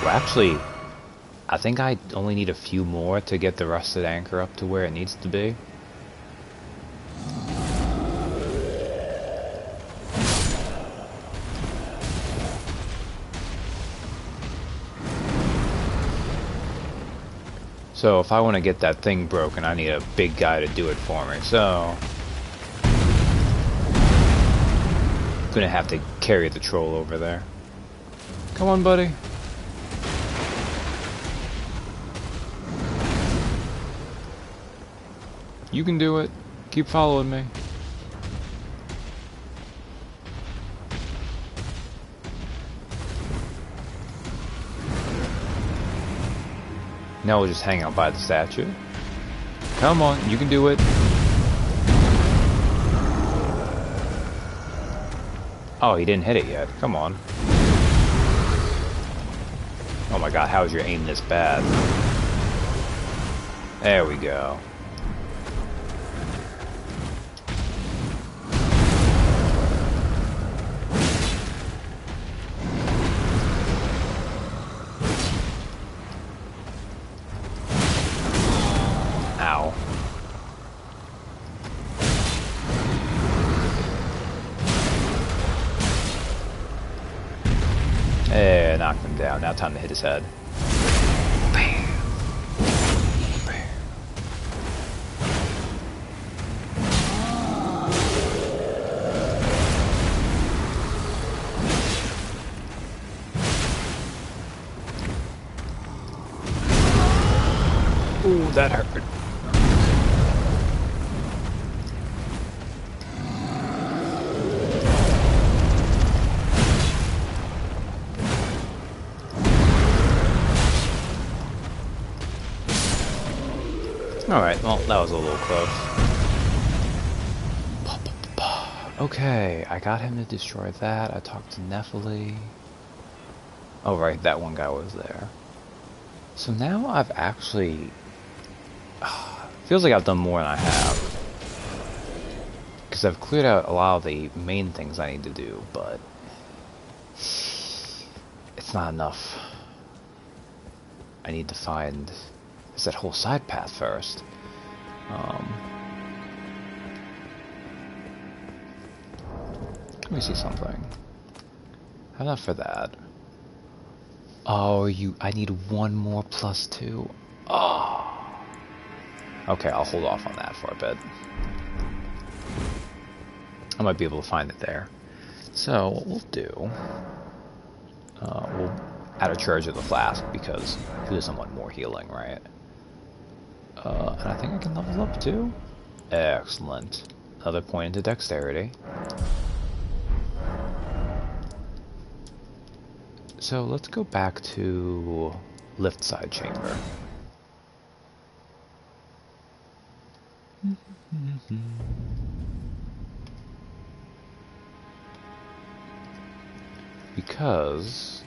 Well, actually, I think I only need a few more to get the rusted anchor up to where it needs to be. So if I want to get that thing broken, I need a big guy to do it for me. So I'm gonna have to carry the troll over there. Come on, buddy. You can do it. Keep following me. Now we'll just hang out by the statue. Come on, you can do it. Oh, he didn't hit it yet. Come on. Oh my god, how is your aim this bad? There we go. Ow. Knocked him down. Now time to hit his head. Bam. Bam. Ooh, that hurt. Alright, well, that was a little close. Okay, I got him to destroy that. I talked to Nephili. Oh, right, that one guy was there. So now I've actually... feels like I've done more than I have. Because I've cleared out a lot of the main things I need to do, but... it's not enough. I need to find... It's that whole side path first. Let me see something. How about for that? Oh, I need one more +2. Oh. Okay, I'll hold off on that for a bit. I might be able to find it there. So, what we'll do... we'll add a charge of the flask, because who doesn't want more healing, right? And I think I can level up too. Excellent. Another point into dexterity. So let's go back to lift side chamber. Because,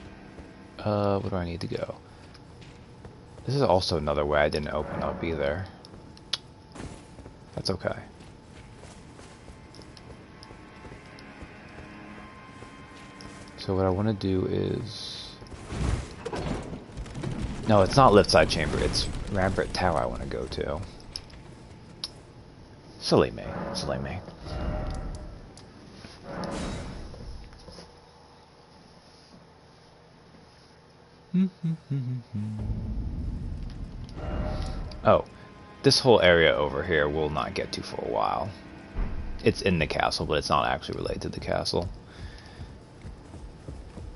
where do I need to go? This is also another way I didn't open up either. That's okay. So what I want to do is... No, it's not lift side chamber, it's Rampart Tower I want to go to. Silly me, silly me. Oh, this whole area over here we'll not get to for a while. It's in the castle, but it's not actually related to the castle.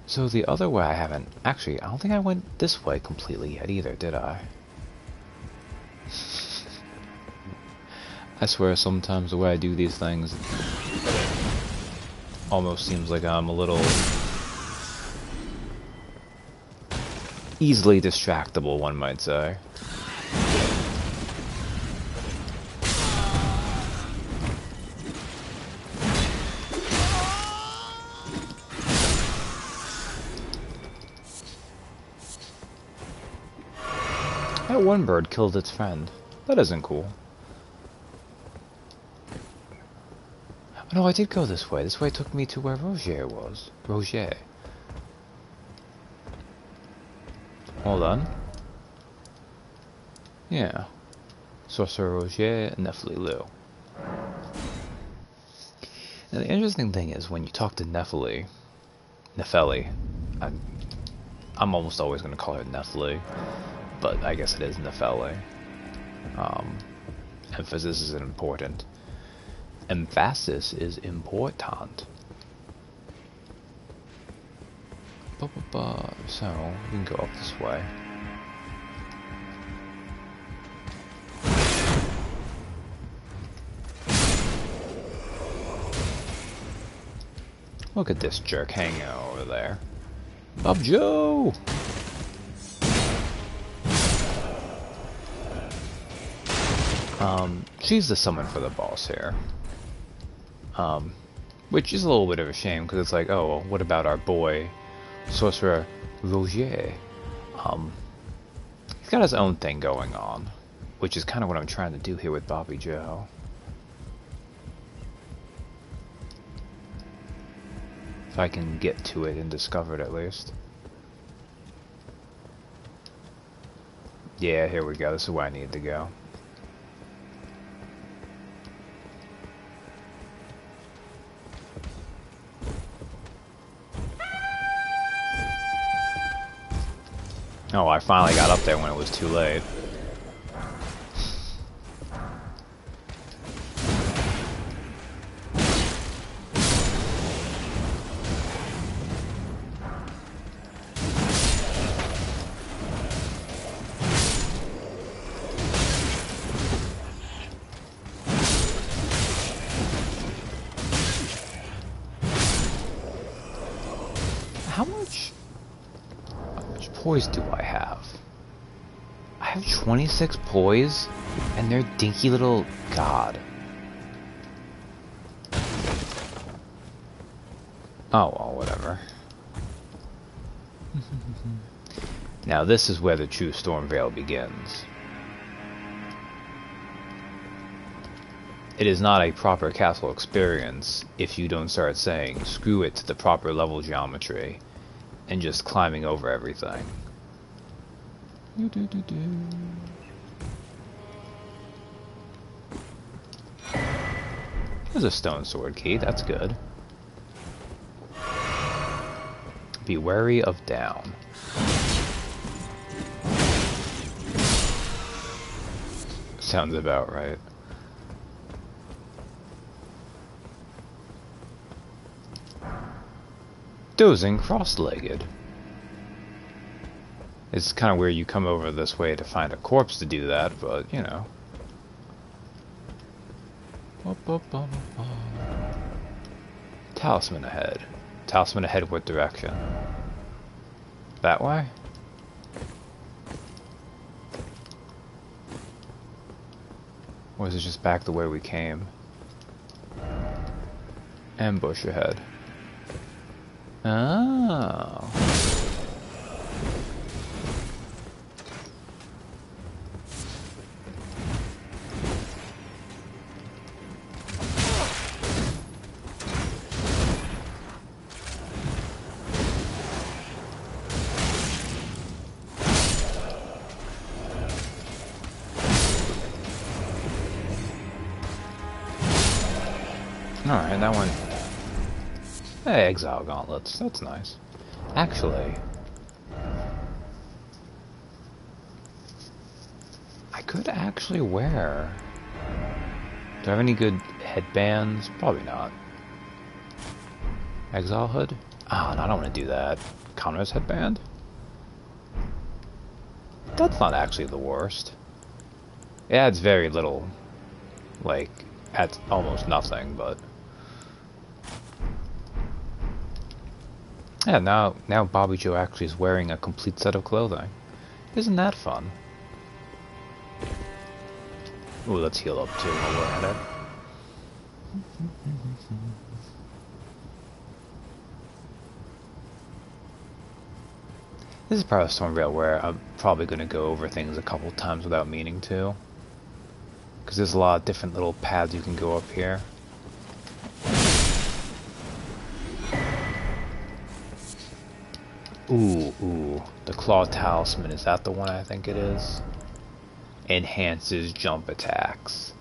So the other way I haven't... Actually, I don't think I went this way completely yet either, did I? I swear sometimes the way I do these things almost seems like I'm a little easily distractible, one might say. That one bird killed its friend. That isn't cool. Oh, no, I did go this way. This way took me to where Roger was. Roger. Hold on. Yeah. Sorcerer Roger and Nephili. Now the interesting thing is when you talk to Nephili, I'm almost always going to call her Nephili, but I guess it is Nephili. Emphasis is important. Emphasis is important. So, we can go up this way. Look at this jerk hanging out over there. Bob Joe! She's the summon for the boss here. Which is a little bit of a shame, because it's like, oh, well, what about our boy, Sorcerer Roger? He's got his own thing going on, which is kind of what I'm trying to do here with Bobby Joe. If I can get to it and discover it at least. Yeah, here we go. This is where I need to go. Oh, I finally got up there when it was too late. How much poise do I have? I have 26 poise, and they're dinky little god. Oh, well, whatever. Now this is where the true Stormveil begins. It is not a proper castle experience if you don't start saying screw it to the proper level geometry and just climbing over everything. There's a stone sword key, that's good. Be wary of down. Sounds about right. Dozing cross-legged. It's kind of weird you come over this way to find a corpse to do that, but, you know. Talisman ahead. Talisman ahead, what direction? That way? Or is it just back the way we came? Ambush ahead. Oh. Alright, that one. Hey, Exile Gauntlets. That's nice. Actually, I could actually wear. Do I have any good headbands? Probably not. Exile Hood? Oh, no, I don't want to do that. Connor's headband? That's not actually the worst. It adds very little. Like, adds almost nothing, but. Yeah, now Bobby Joe actually is wearing a complete set of clothing. Isn't that fun? Ooh, let's heal up too while we're at it. This is part of Stormvale where I'm probably going to go over things a couple times without meaning to. Because there's a lot of different little paths you can go up here. Ooh, the Claw Talisman, is that the one I think it is? Enhances jump attacks.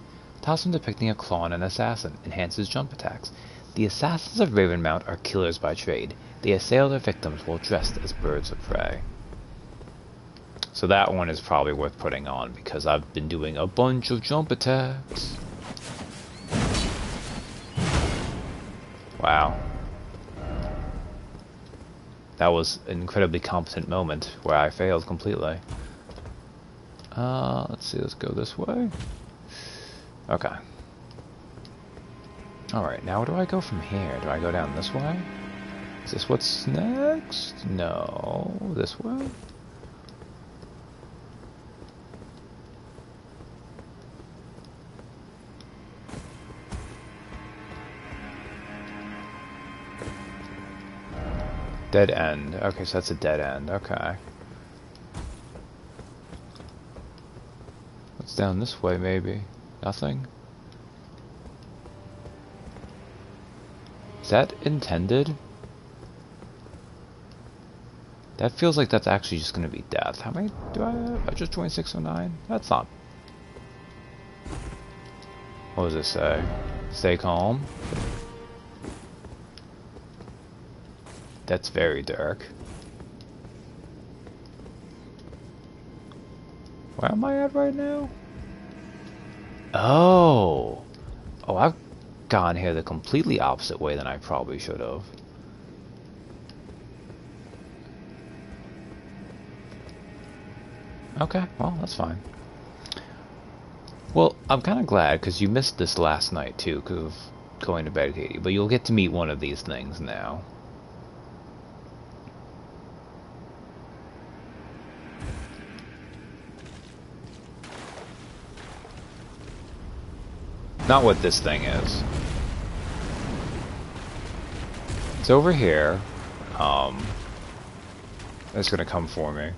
Talisman depicting a claw and an assassin. Enhances jump attacks. The assassins of Ravenmount are killers by trade. They assail their victims while dressed as birds of prey. So that one is probably worth putting on because I've been doing a bunch of jump attacks. Wow. That was an incredibly competent moment where I failed completely. Let's see, let's go this way. Okay. Alright, now where do I go from here? Do I go down this way? Is this what's next? No, this way? Dead end. Okay, so that's a dead end. Okay. What's down this way, maybe? Nothing? Is that intended? That feels like that's actually just going to be death. How many do I have? I just joined 609? That's not... What does it say? Stay calm? That's very dark. Where am I at right now? Oh! Oh, I've gone here the completely opposite way than I probably should have. Okay, well, that's fine. Well, I'm kind of glad, because you missed this last night, too, because of going to bed, Katie. But you'll get to meet one of these things now. Not what this thing is. It's over here. It's gonna come for me.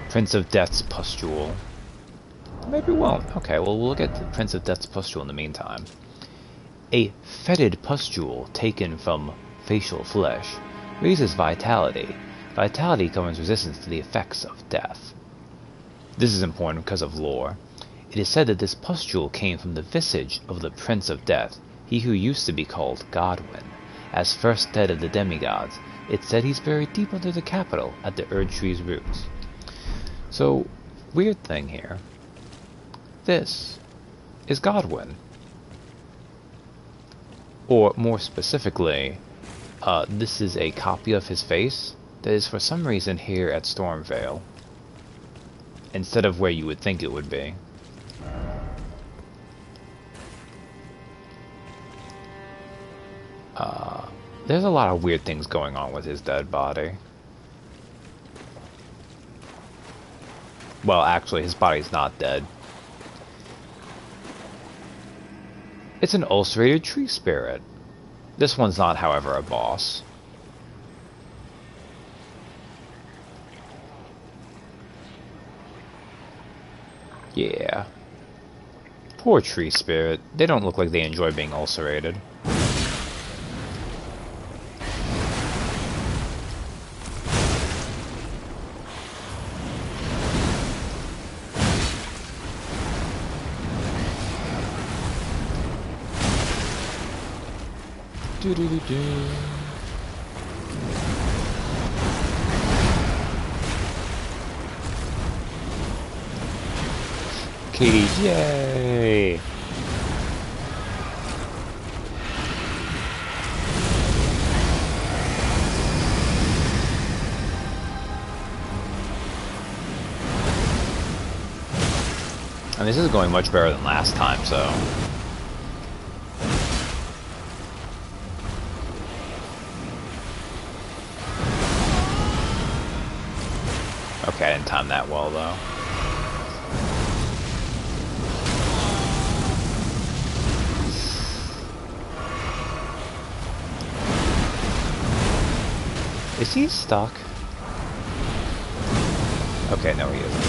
Prince of Death's pustule. Maybe it won't. Okay, well, we'll get the Prince of Death's pustule in the meantime. A fetid pustule taken from facial flesh raises vitality. Vitality governs resistance to the effects of death. This is important because of lore. It is said that this pustule came from the visage of the Prince of Death, he who used to be called Godwyn. As first dead of the demigods, it's said he's buried deep under the capital at the Erd Tree's roots. So, weird thing here. This is Godwyn. Or, more specifically, this is a copy of his face that is for some reason here at Stormvale, instead of where you would think it would be. There's a lot of weird things going on with his dead body. Well, actually, his body's not dead. It's an ulcerated tree spirit. This one's not, however, a boss. Yeah. Poor tree spirit. They don't look like they enjoy being ulcerated. Do-do-do-do. Katie, yay! And this is going much better than last time, so... Okay, I didn't time that well, though. Is he stuck? Okay, no he isn't.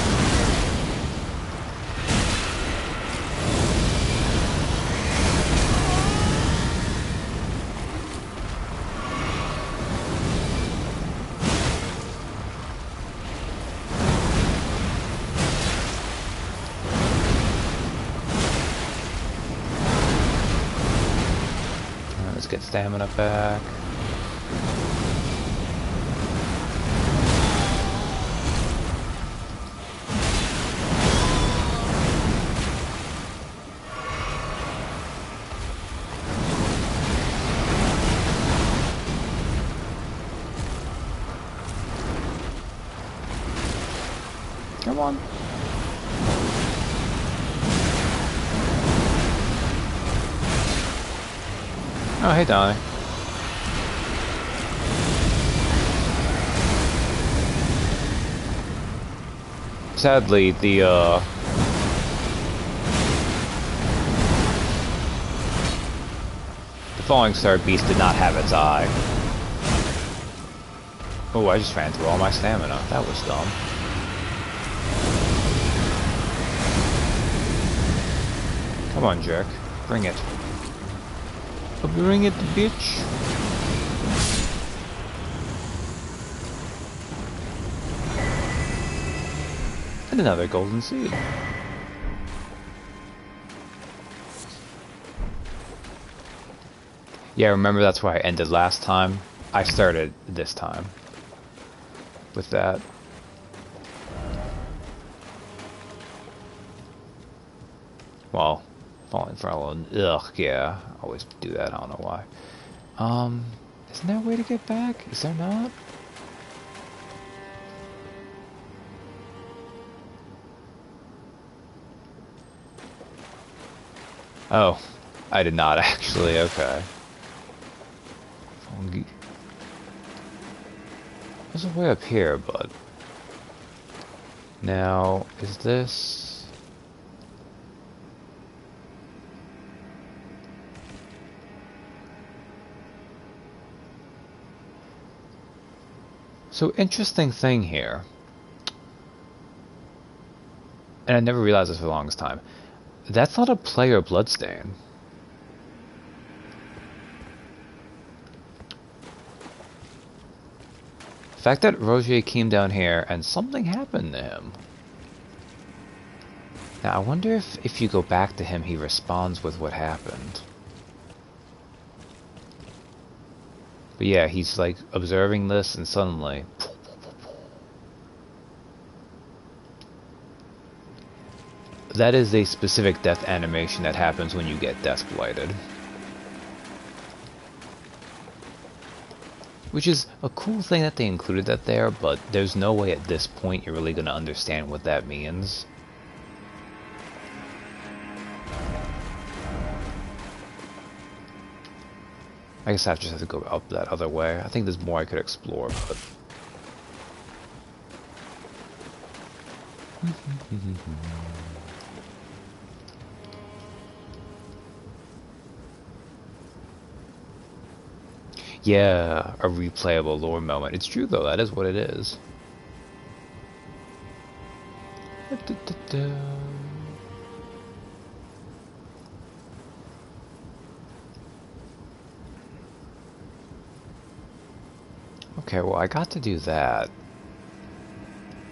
Alright, let's get stamina back. Come on. Oh, hey, Donnie. Sadly, the Falling Star Beast did not have its eye. Oh, I just ran through all my stamina. That was dumb. Come on, jerk. Bring it. Bring it, bitch. And another golden seed. Yeah, remember that's where I ended last time? I started this time. With that. Well, falling for Elden. Ugh, yeah. I always do that, I don't know why. Isn't there a way to get back? Is there not? Oh, I did not actually, okay. There's a way up here, but... Now, is this... So, interesting thing here. And I never realized this for the longest time. That's not a player bloodstain. The fact that Rogier came down here and something happened to him. Now, I wonder if you go back to him, he responds with what happened. But yeah, he's like observing this and suddenly... That is a specific death animation that happens when you get Death Blighted. Which is a cool thing that they included that there, but there's no way at this point you're really going to understand what that means. I guess I just have to go up that other way. I think there's more I could explore, but... Yeah, a replayable lore moment. It's true though, that is what it is. Okay, well I got to do that.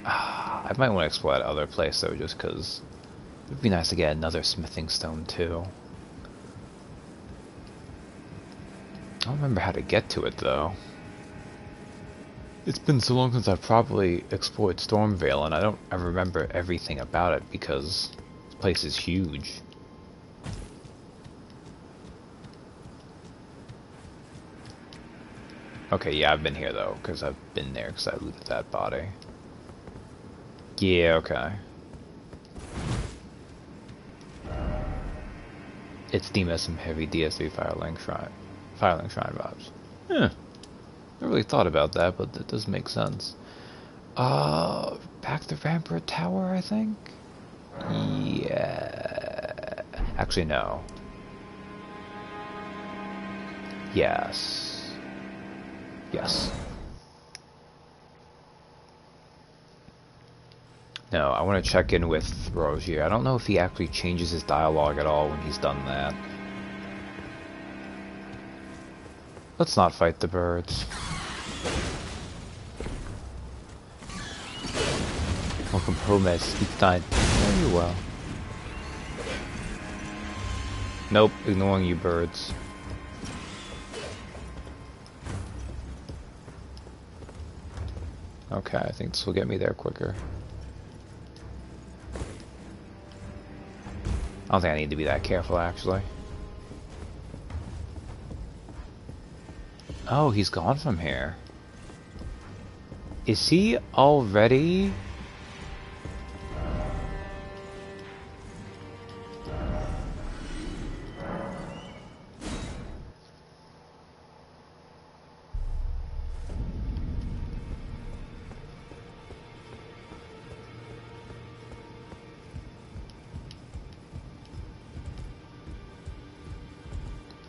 I might want to explore that other place though, just because it'd be nice to get another smithing stone too. I don't remember how to get to it though. It's been so long since I've probably explored Stormveiling, I don't remember everything about it because this place is huge. Okay, yeah, I've been here though, because I've been there because I looted that body. Yeah, okay. It's themed as some heavy DS3 Firelink Shrine vibes. Huh. Never really thought about that, but that does make sense. Back to Rampart Tower, I think? Yeah. Actually, no. Yes. Yes. No, I want to check in with Rogier. I don't know if he actually changes his dialogue at all when he's done that. Let's not fight the birds. Welcome home as speak time. Very well. Nope, ignoring you birds. Okay, I think this will get me there quicker. I don't think I need to be that careful, actually. Oh, he's gone from here. Is he already?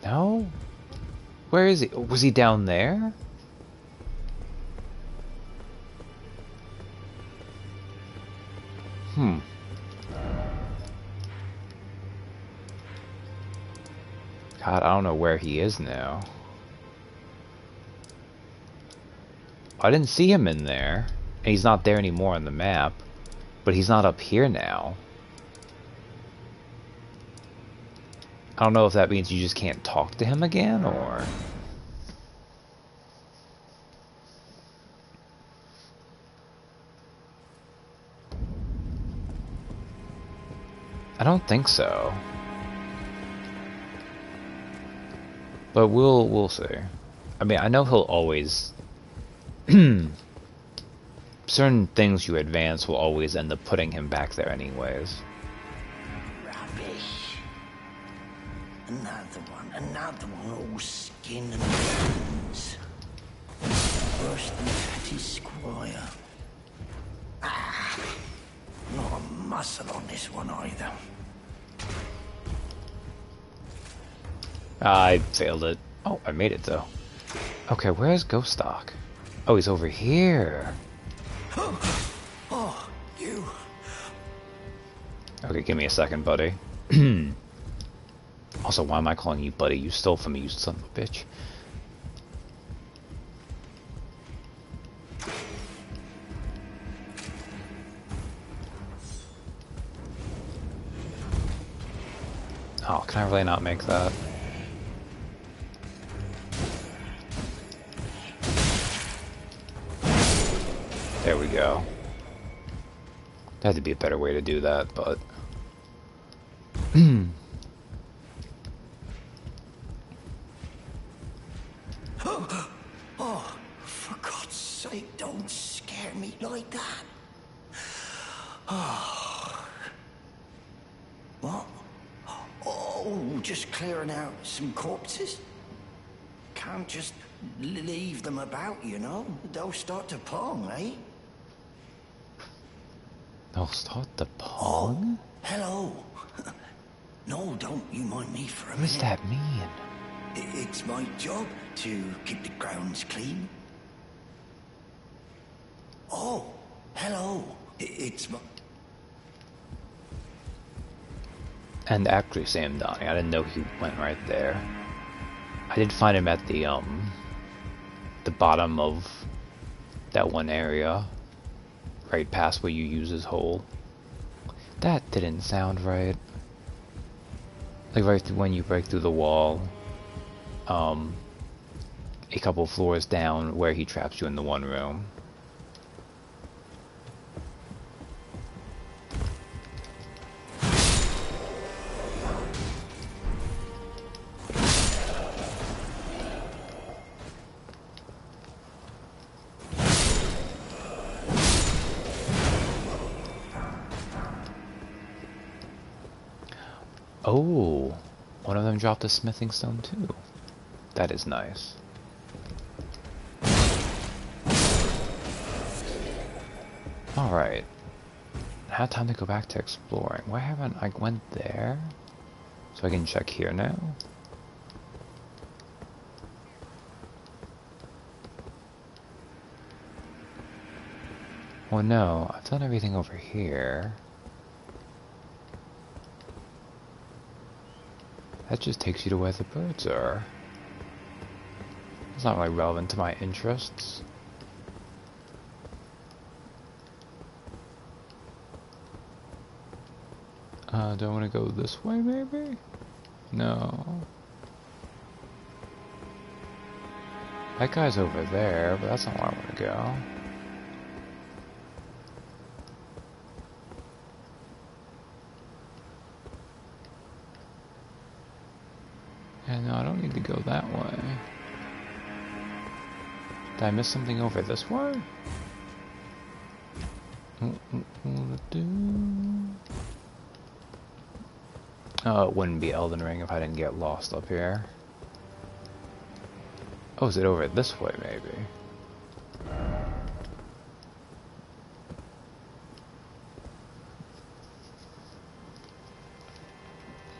No? Where is he? Was he down there? God, I don't know where he is now. I didn't see him in there. And he's not there anymore on the map. But he's not up here now. I don't know if that means you just can't talk to him again, or... I don't think so. But we'll see. I mean, I know he'll always... certain things you advance will always end up putting him back there anyways. Rubbish. Another one, all skin and bones. Worse than Fatty's squire. Not a muscle on this one either. I failed it. Oh, I made it though. Okay, where's Ghoststock? Oh, he's over here. Oh, you. Okay, give me a second, buddy. Also, why am I calling you buddy? You stole from me, you son of a bitch. Oh, can I really not make that? There we go. There had to be a better way to do that, but... Oh, for God's sake, don't scare me like that. Oh. What? Oh, just clearing out some corpses? Can't just leave them about, you know? They'll start to pong, eh? They'll start the pong? Hello. No, don't you mind me for a minute. What does that mean? It's my job to keep the grounds clean. Oh, hello. It's my... And actually, Sam Donnie, I didn't know he went right there. I did find him at the bottom of that one area, right past where you use his hole. That didn't sound right. Like right through when you break through the wall, a couple floors down where he traps you in the one room. Oh, one of them dropped a smithing stone too. That is nice. Alright. Now time to go back to exploring. Why haven't I went there? So I can check here now. Well, no, I've done everything over here. That just takes you to where the birds are. It's not really relevant to my interests. Do I want to go this way, maybe? No. That guy's over there, but that's not where I want to go. Yeah, no, I don't need to go that way. Did I miss something over this way? Oh, it wouldn't be Elden Ring if I didn't get lost up here. Oh, is it over this way, maybe?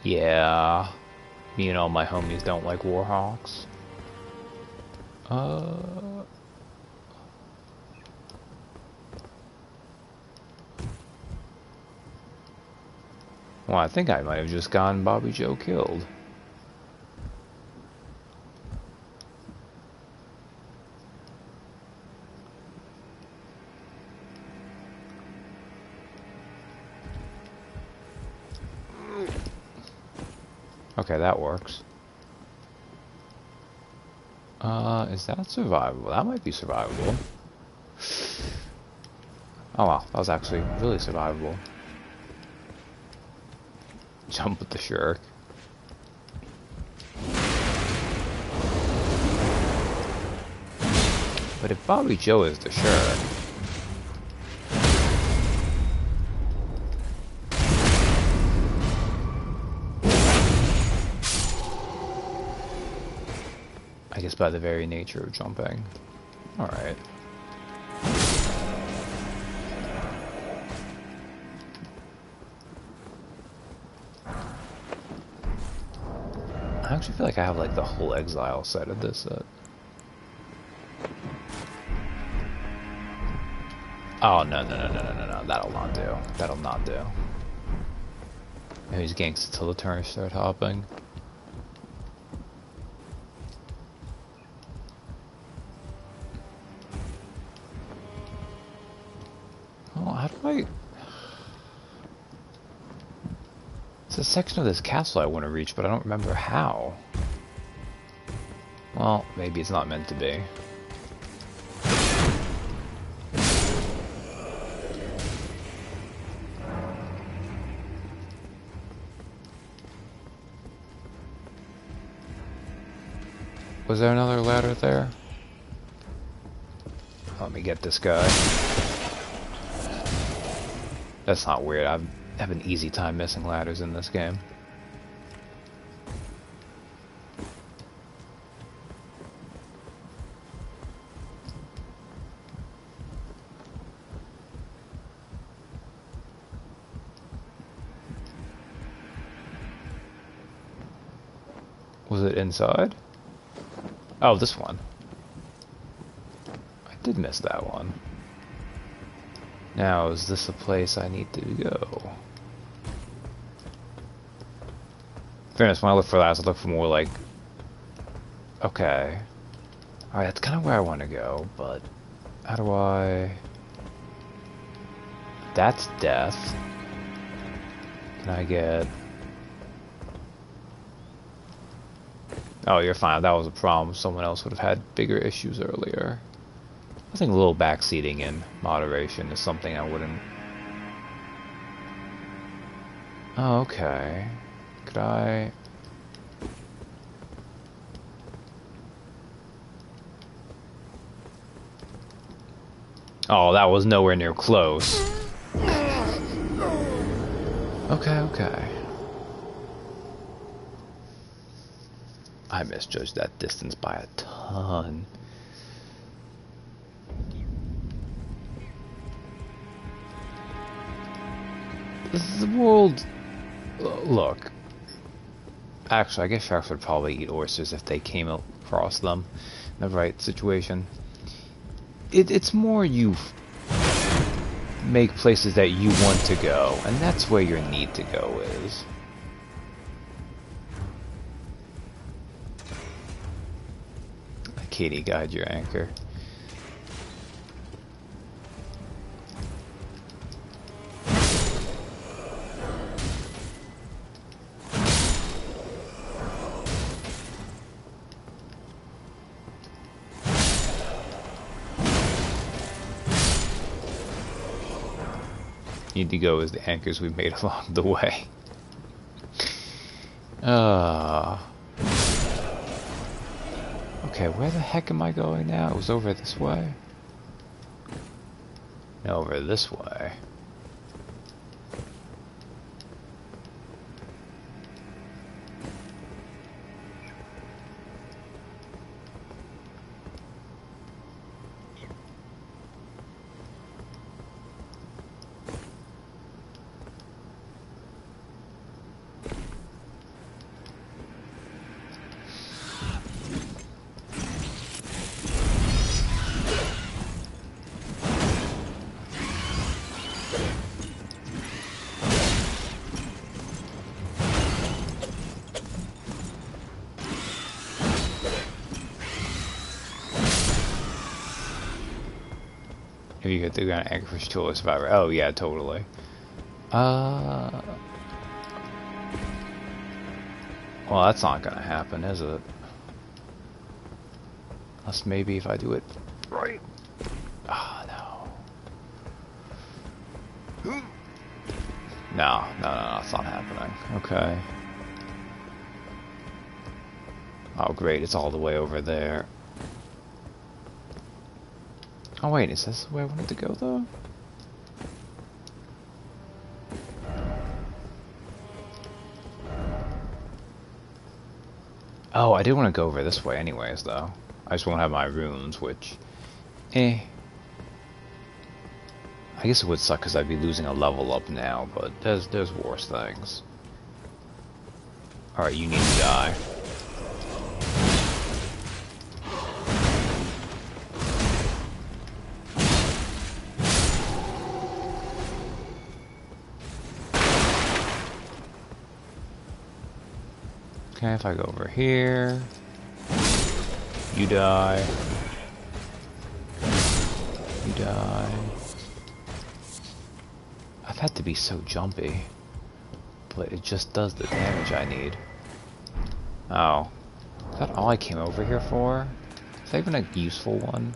Yeah. Me and all my homies don't like warhawks. Well, I think I might have just gotten Bobby Joe killed. Okay, that works. Is that survivable? That might be survivable. Oh wow, that was actually really survivable. Jump with the shark. But if Bobby Joe is the shark, I guess by the very nature of jumping. Alright. I actually feel like I have like the whole exile set of this set. Oh no, that'll not do. That'll not do. Maybe he's gangsta till the turns start hopping. Oh, how do I... It's a section of this castle I want to reach, but I don't remember how. Well, maybe it's not meant to be. Was there another ladder there? Let me get this guy. That's not weird. I have an easy time missing ladders in this game. Was it inside? Oh, this one. I did miss that one. Now, is this a place I need to go? In fairness, when I look for that, I look for more like... Okay. Alright, that's kind of where I want to go, but... How do I... That's death. Can I get... Oh, you're fine. That was a problem. Someone else would have had bigger issues earlier. I think a little backseating in moderation is something I wouldn't... Oh, okay. Could I... Oh, that was nowhere near close. Okay, okay. I misjudged that distance by a ton. The world... Look. Actually, I guess sharks would probably eat oysters if they came across them in the right situation. It's more you make places that you want to go, and that's where your need to go is. Katie, guide your anchor. Need to go as the anchors we made along the way. Okay, where the heck am I going now? It was over this way. No, over this way. You get the gun anchorfish tool survivor. Oh yeah, totally. Well, that's not gonna happen, is it? Unless maybe if I do it right. Ah, no. No, it's not happening. Okay. Oh great, it's all the way over there. Oh wait, is this where I wanted to go though? Oh, I did want to go over this way anyways though. I just won't have my runes, which... I guess it would suck because I'd be losing a level up now, but there's worse things. Alright, you need to die. Okay, if I go over here, you die, you die. I've had to be so jumpy, but it just does the damage I need. Oh, is that all I came over here for? Is that even a useful one?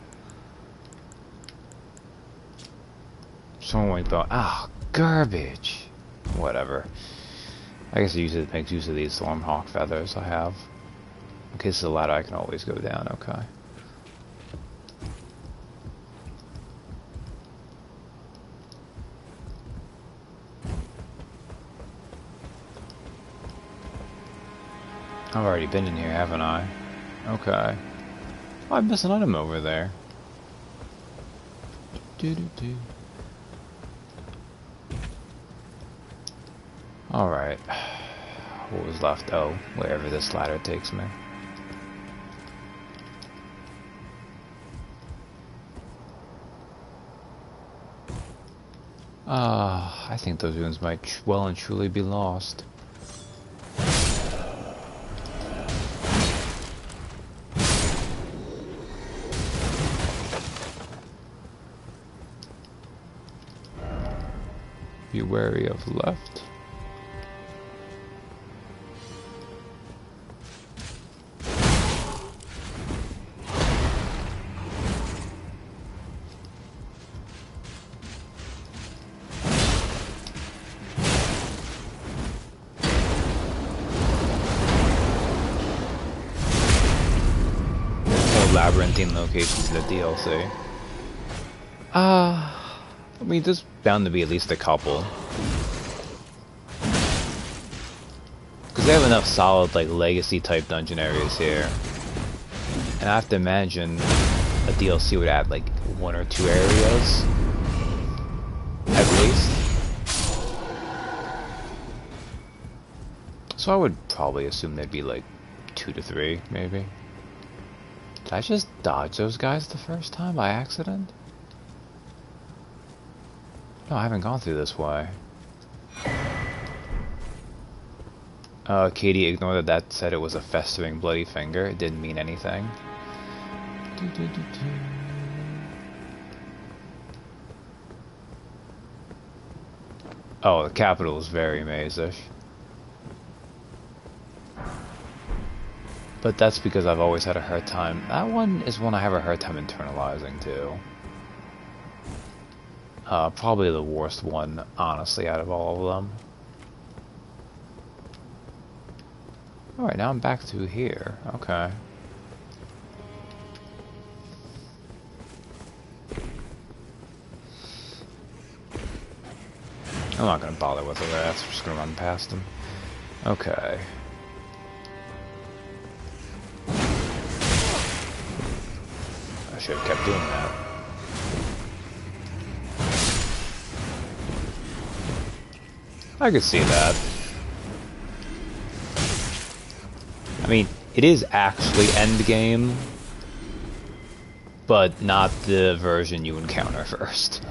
Someone went though. Ah, garbage. Whatever. I guess it makes use of these Stormhawk feathers I have. In case it's a ladder, I can always go down. Okay. I've already been in here, haven't I? Okay. Oh, I missed an item over there. Do. Alright. What was left? Oh, wherever this ladder takes me. I think those runes might well and truly be lost. Be wary of left. Labyrinthine locations in the DLC. I mean, there's bound to be at least a couple. Because they have enough solid, like, legacy-type dungeon areas here. And I have to imagine a DLC would add, like, 1 or 2 areas. At least. So I would probably assume there'd be, like, 2 to 3, maybe. Did I just dodge those guys the first time by accident? No, I haven't gone through this way. Katie, ignore that said it was a festering bloody finger. It didn't mean anything. Oh, the capital is very maze-ish. But that's because I've always had a hard time. That one is one I have a hard time internalizing, too. Probably the worst one, honestly, out of all of them. Alright, now I'm back to here. Okay. I'm not gonna bother with the rats, I'm just gonna run past them. Okay. I should have kept doing that. I could see that. I mean, it is actually endgame, but not the version you encounter first.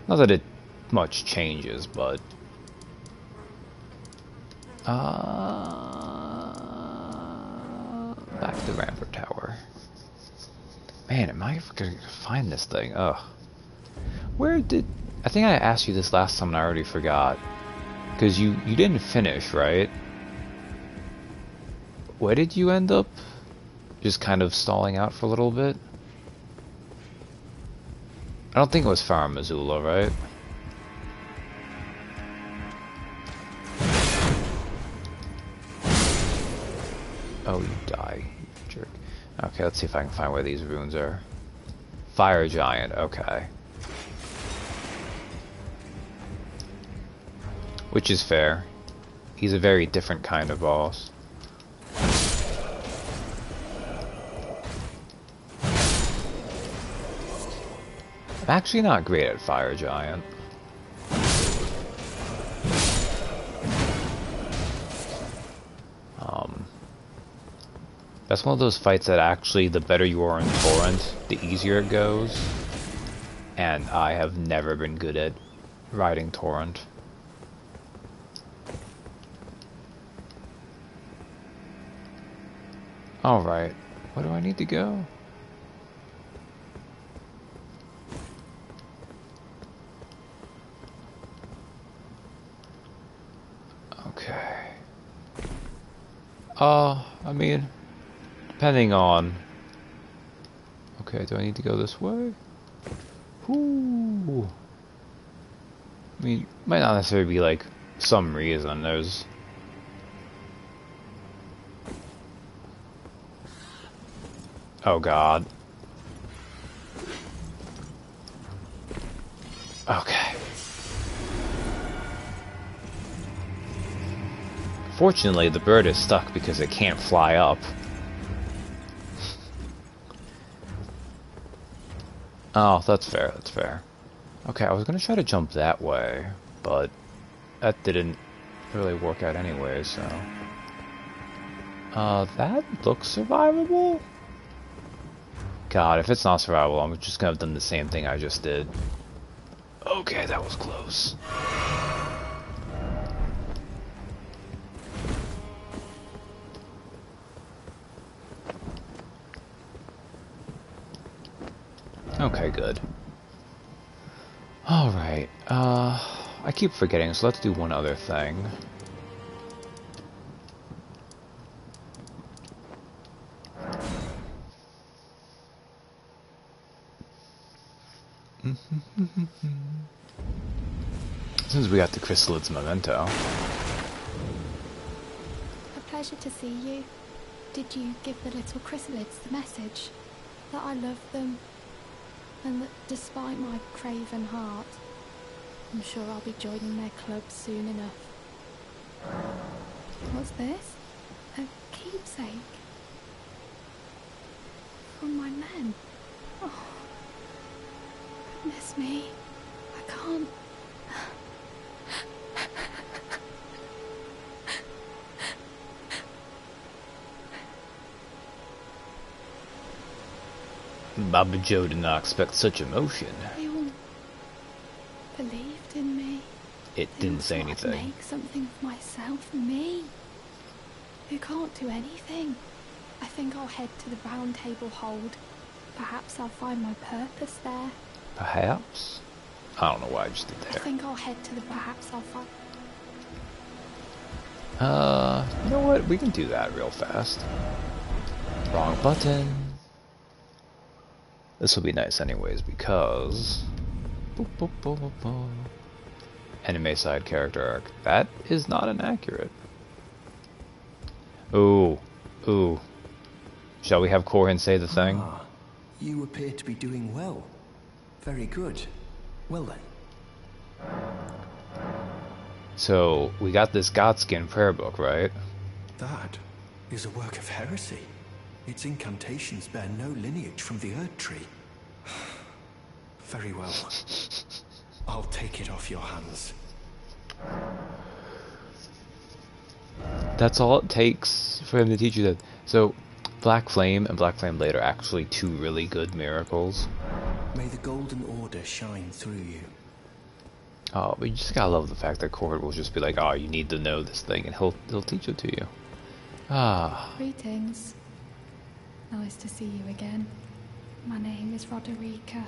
Not that it much changes, but... back to the Rampart Tower. Man, am I ever gonna find this thing? Ugh. Where did... I think I asked you this last time and I already forgot. Because you didn't finish, right? Where did you end up? Just kind of stalling out for a little bit? I don't think it was Farah Missoula, right? Oh, you die, you jerk. Okay, let's see if I can find where these runes are. Fire Giant, okay. Which is fair. He's a very different kind of boss. I'm actually not great at Fire Giant. That's one of those fights that actually, the better you are in Torrent, the easier it goes. And I have never been good at riding Torrent. Alright, where do I need to go? Okay. I mean, depending on... Okay, do I need to go this way? Ooh. I mean, might not necessarily be like some reason. There's... Oh god. Okay. Fortunately, the bird is stuck because it can't fly up. Oh, that's fair, that's fair. Okay, I was gonna try to jump that way, but that didn't really work out anyway, so... that looks survivable? God, if it's not survival, I'm just gonna have done the same thing I just did. Okay, that was close. Okay, good. Alright, I keep forgetting, so let's do one other thing. Since we got the Chrysalids memento. A pleasure to see you. Did you give the little chrysalids the message? That I love them, and that despite my craven heart, I'm sure I'll be joining their club soon enough. What's this? A keepsake? From my men? Oh, goodness me. I can't... Baba Joe did not expect such emotion. They all believed in me. It didn't say I'd anything. make something for myself, me, who can't do anything. I think I'll head to the round table hold. Perhaps I'll find my purpose there. Perhaps? I don't know why I just did I there. think I'll head to the perhaps I'll find... You know what? We can do that real fast. Wrong button. This will be nice anyways, because... Boop, boop, boop, boop, boop. Anime side character arc. That is not inaccurate. Ooh. Ooh. Shall we have Corhin say the thing? Ah, you appear to be doing well. Very good. Well then. So, we got this Godskin prayer book, right? That is a work of heresy. Its incantations bear no lineage from the Erd Tree. Very well. I'll take it off your hands. That's all it takes for him to teach you that. So, Black Flame and Black Flame Blade are actually two really good miracles. May the Golden Order shine through you. Oh, but you just gotta love the fact that Cord will just be like, oh, you need to know this thing, and he'll teach it to you. Ah. Greetings. Nice to see you again. My name is Roderica.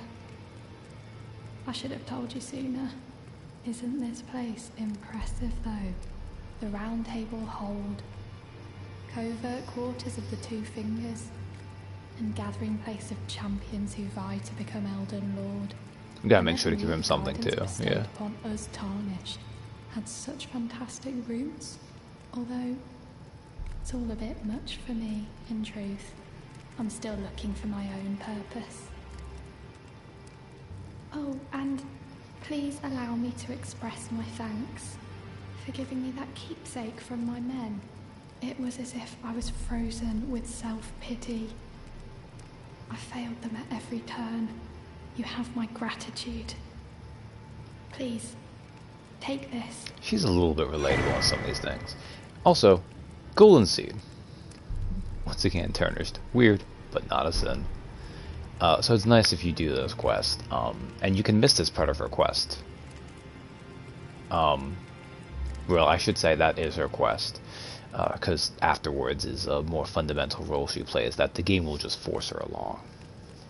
I should have told you sooner. Isn't this place impressive though? The round table hold, covert quarters of the Two Fingers, and gathering place of champions who vie to become Elden Lord. You gotta make sure to give him something too, Guidance yeah. bestowed upon us tarnished had such fantastic roots, although it's all a bit much for me, in truth. I'm still looking for my own purpose. Oh, and please allow me to express my thanks for giving me that keepsake from my men. It was as if I was frozen with self-pity. I failed them at every turn. You have my gratitude. Please, take this. She's a little bit relatable on some of these things. Also, Golden Seed. Once again, tarnished. Weird, but not a sin. So it's nice if you do those quests. And you can miss this part of her quest. Well, I should say that is her quest. Because afterwards is a more fundamental role she plays that the game will just force her along.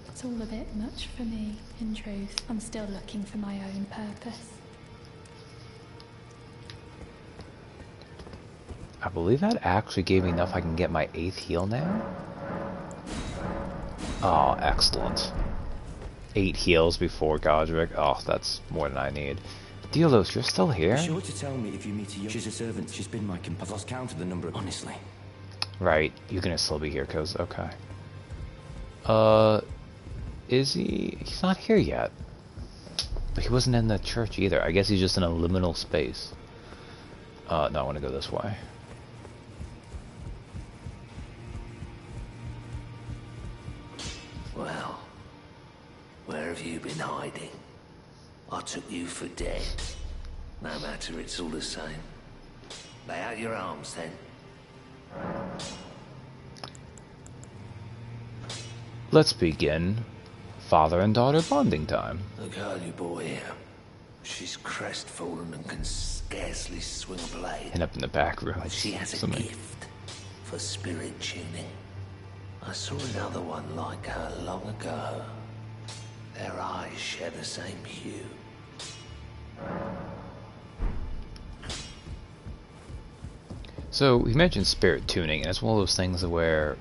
It's all a bit much for me, in truth. I'm still looking for my own purpose. I believe that actually gave me enough I can get my 8th heal now. Oh, excellent. 8 heals before Godric. Oh, that's more than I need. Dealos, you're still here? Be sure to tell me if you meet a young... She's a servant. She's been my companion. I've lost count of the number of... Honestly. Right, you're gonna still be here, cause okay. Is he? He's not here yet. But he wasn't in the church either. I guess he's just in a liminal space. No, I want to go this way. Well, where have you been hiding? I took you for dead. No matter, it's all the same. Lay out your arms, then. let's begin father and daughter bonding time. The girl you brought here, she's crestfallen and can scarcely swing a blade. And up in the back room. But she has a gift for spirit tuning. I saw another one like her long ago. Their eyes share the same hue. So, he mentioned spirit tuning, and it's one of those things where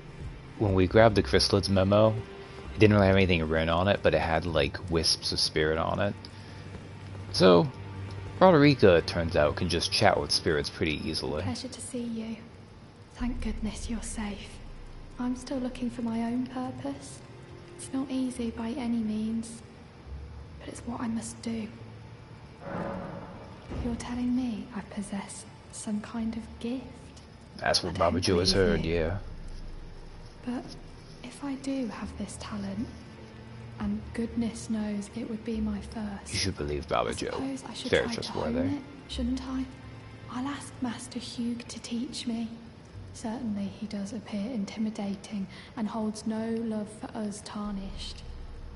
when we grabbed the Chrysalids memo, it didn't really have anything written on it, but it had like wisps of spirit on it. So, Roderica, it turns out, can just chat with spirits pretty easily. Pleasure to see you. Thank goodness you're safe. I'm still looking for my own purpose. It's not easy by any means, but it's what I must do. You're telling me I possess some kind of gift? That's what Baba Joe has heard, yeah. But if I do have this talent, and goodness knows it would be my first, You should believe Baba Joe. suppose I should Very try to trustworthy. hone it, shouldn't I? I'll ask Master Hugh to teach me. Certainly he does appear intimidating and holds no love for us tarnished.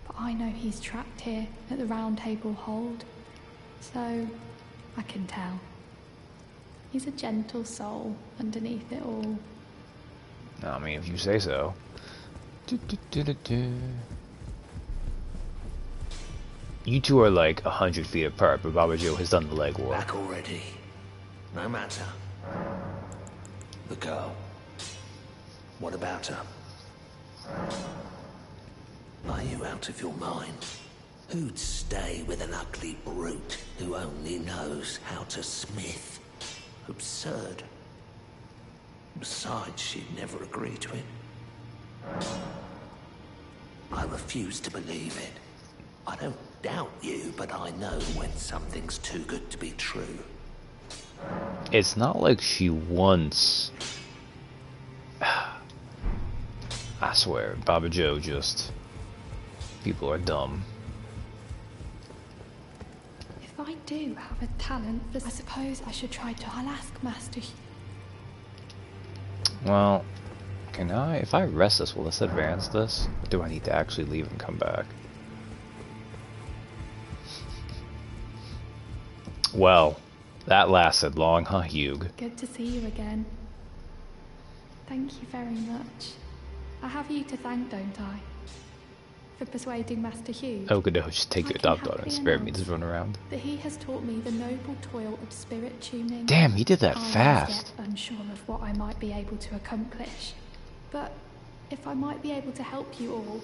But I know he's trapped here at the Round Table Hold, so I can tell. He's a gentle soul underneath it all. I mean, if you say so. You two are like 100 feet apart, but Baba Joe has done the legwork. Back already. No matter. The girl. What about her? Are you out of your mind? Who'd stay with an ugly brute who only knows how to smith? Absurd. Besides, she'd never agree to it. I refuse to believe it. I don't doubt you, but I know when something's too good to be true. It's not like she wants... I swear, Baba Joe just... People are dumb. If I do have a talent, I suppose I should try to. I'll ask Master Hugh. Well, can I... If I rest this, will this advance this? Or do I need to actually leave and come back? Well, that lasted long, huh, Hugh? Good to see you again. Thank you very much. I have you to thank, don't I? For persuading Master Hugh. Oh, good, just take your I can daughter and happily spare me announce to run around. that he has taught me the noble toil of spirit tuning. Damn, he did that I was fast. yet unsure of what I might be able to accomplish, but if I might be able to help you all,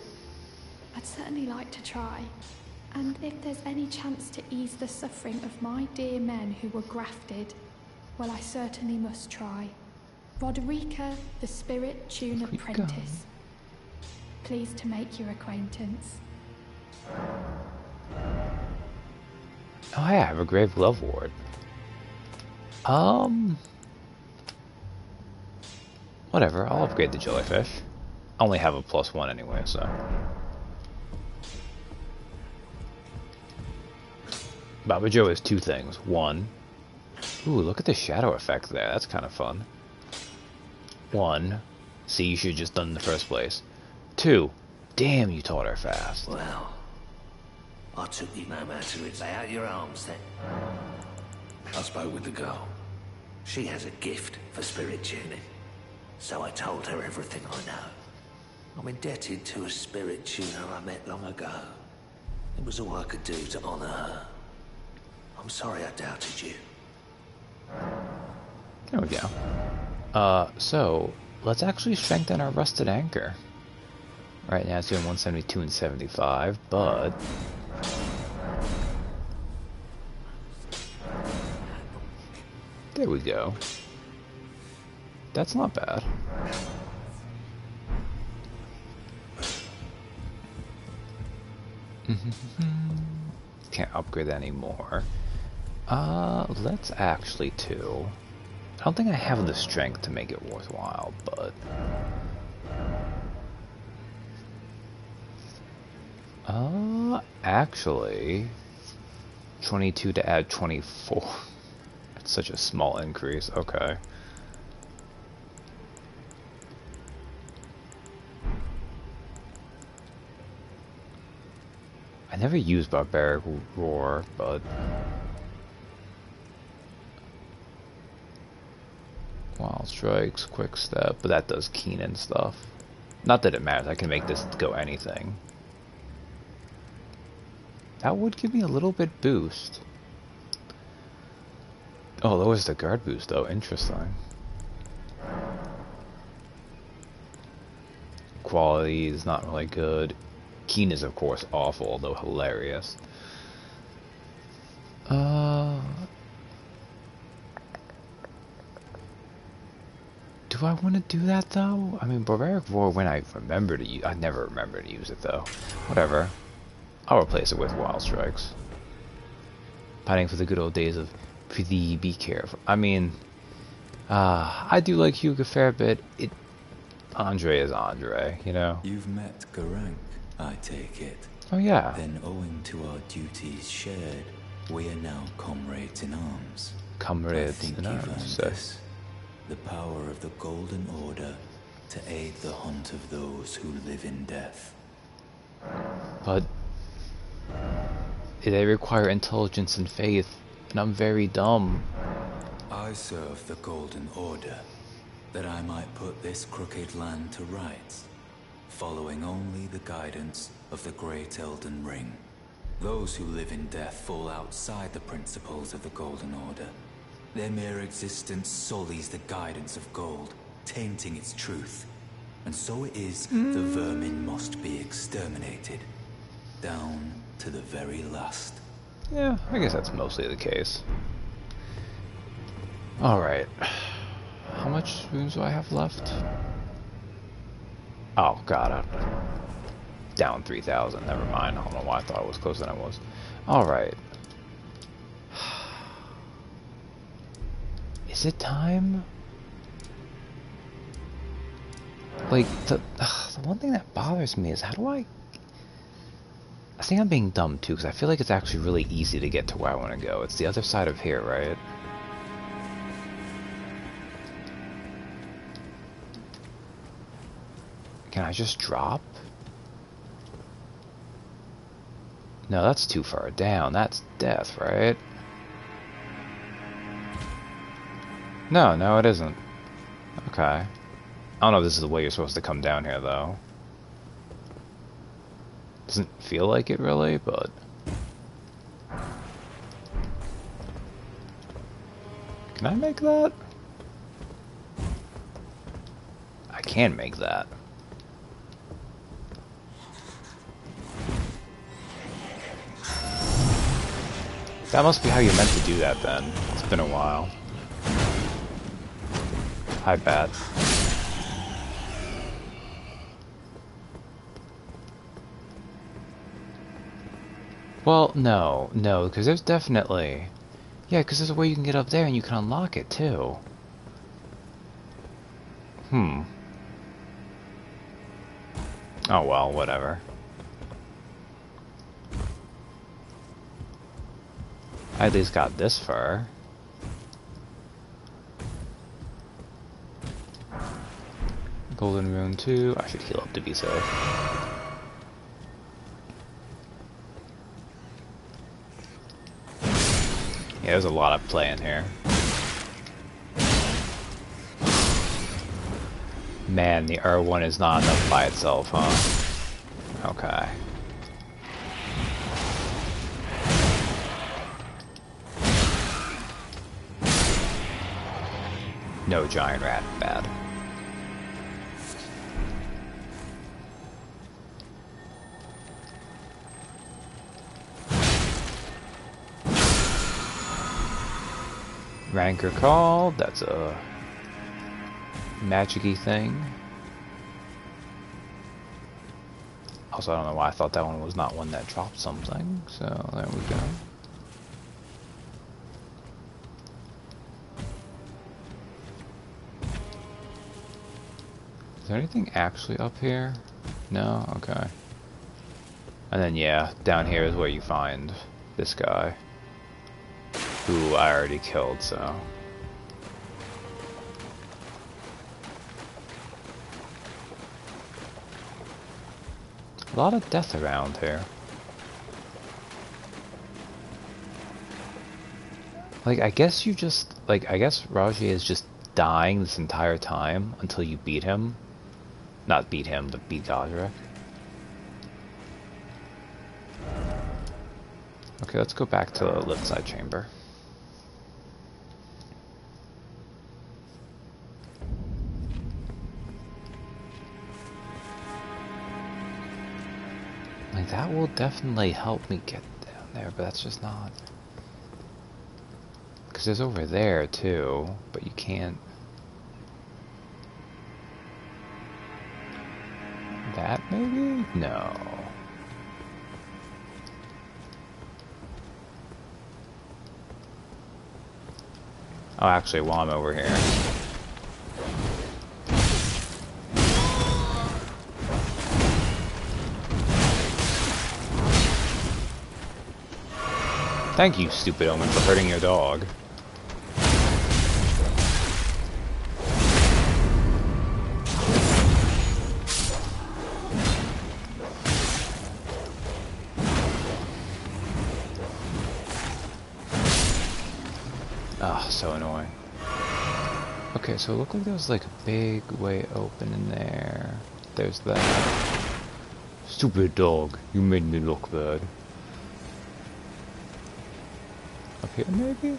I'd certainly like to try. And if there's any chance to ease the suffering of my dear men who were grafted, well, I certainly must try. Roderica, the Spirit Tune Apprentice. Pleased to make your acquaintance. Oh yeah, I have a Grave Love Ward. Whatever, I'll upgrade the jellyfish. I only have a +1 anyway, so. Baba Joe has two things. One, ooh, look at the shadow effect there. That's kind of fun. One, see, you should have just done in the first place. Two, damn, you taught her fast. Well, I took you no matter it's lay out your arms then. I spoke with the girl. She has a gift for spirit tuning. So I told her everything I know. I'm indebted to a spirit tuner I met long ago. It was all I could do to honor her. I'm sorry I doubted you. There we go. So, let's actually strengthen our rusted anchor. Right now it's doing 172 and 75, but... There we go. That's not bad. Can't upgrade anymore. Let's actually too. I don't think I have the strength to make it worthwhile, but... Actually... 22 to add 24. That's such a small increase, okay. I never used Barbaric Roar, but... Wild Strikes, Quick Step, but that does Keen and stuff. Not that it matters, I can make this go anything. That would give me a little bit boost. Oh, lowers the guard boost though, interesting. Quality is not really good. Keen is of course awful, although hilarious. Do I want to do that though? I mean, Barbaric Roar when I remember to use... I never remember to use it though. Whatever. I'll replace it with Wild Strikes. Pining for the good old days of Prithee be careful. I mean, I do like Hugo a fair bit. Andre is Andre, you know? You've met Garank, I take it. Oh yeah. Then owing to our duties shared, we are now comrades in arms. Comrades in arms, this. The power of the Golden Order to aid the hunt of those who live in death. But they require intelligence and faith, and I'm very dumb. I serve the Golden Order, that I might put this crooked land to rights, following only the guidance of the Great Elden Ring. Those who live in death fall outside the principles of the Golden Order. Their mere existence sullies the guidance of gold, tainting its truth. And so it is the vermin must be exterminated, down to the very last. Yeah, I guess that's mostly the case. Alright. How much runes do I have left? Oh, God. I'm down 3,000. Never mind. I don't know why I thought it was closer than I was. Alright. Is it time? Like, the one thing that bothers me is how do I think I'm being dumb too, because I feel like it's actually really easy to get to where I want to go. It's the other side of here, right? Can I just drop? No, that's too far down. That's death, right? No, it isn't. Okay. I don't know if this is the way you're supposed to come down here, though. Doesn't feel like it, really, but... Can I make that? I can make that. That must be how you meant to do that, then. It's been a while. Hi, Bat. Well, no, because there's definitely... Yeah, because there's a way you can get up there and you can unlock it, too. Oh, well, whatever. I at least got this far. Golden Rune 2. I should heal up to be safe. Yeah, there's a lot of play in here. Man, the R1 is not enough by itself, huh? Okay. No giant rat, bad. Ranker called, that's a magic-y thing. Also, I don't know why I thought that one was not one that dropped something, so there we go. Is there anything actually up here? No? Okay. And then, yeah, down here is where you find this guy, who I already killed, so... A lot of death around here. Like, I guess you just... Like, I guess Rajier is just dying this entire time until you beat him. Not beat him, but beat Godric. Okay, let's go back to the left side chamber. Like, that will definitely help me get down there, but that's just not... Because there's over there, too, but you can't... That, maybe? No. Oh, actually, while I'm over here... Thank you, stupid Omen, for hurting your dog. Ah, so annoying. Okay, so it looked like there was like a big way open in there. There's that. Stupid dog, you made me look bad. Up here, maybe?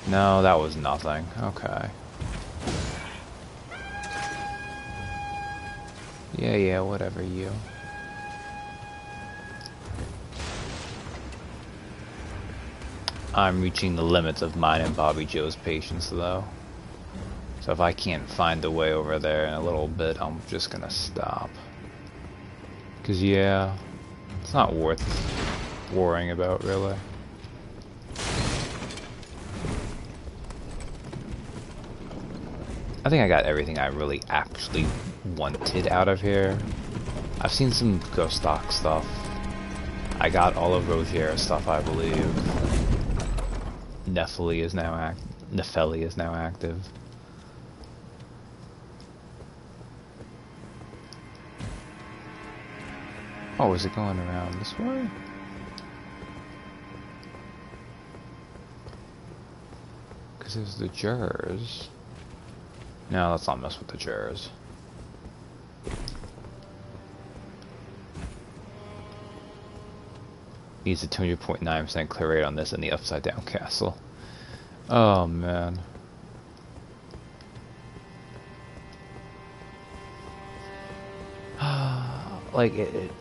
No, that was nothing. Okay. Yeah, whatever, you. I'm reaching the limits of mine and Bobby Joe's patience, though. So if I can't find the way over there in a little bit, I'm just gonna stop. Because, yeah, it's not worth worrying about, really. I think I got everything I really actually wanted out of here. I've seen some Ghost Stock stuff. I got all of Rogier's stuff, I believe. Nepheli is now active. Oh, is it going around this way? Because there's the jurors. No, let's not mess with the jurors. Needs a 200.9% clear rate on this in the upside down castle. Oh man. Like it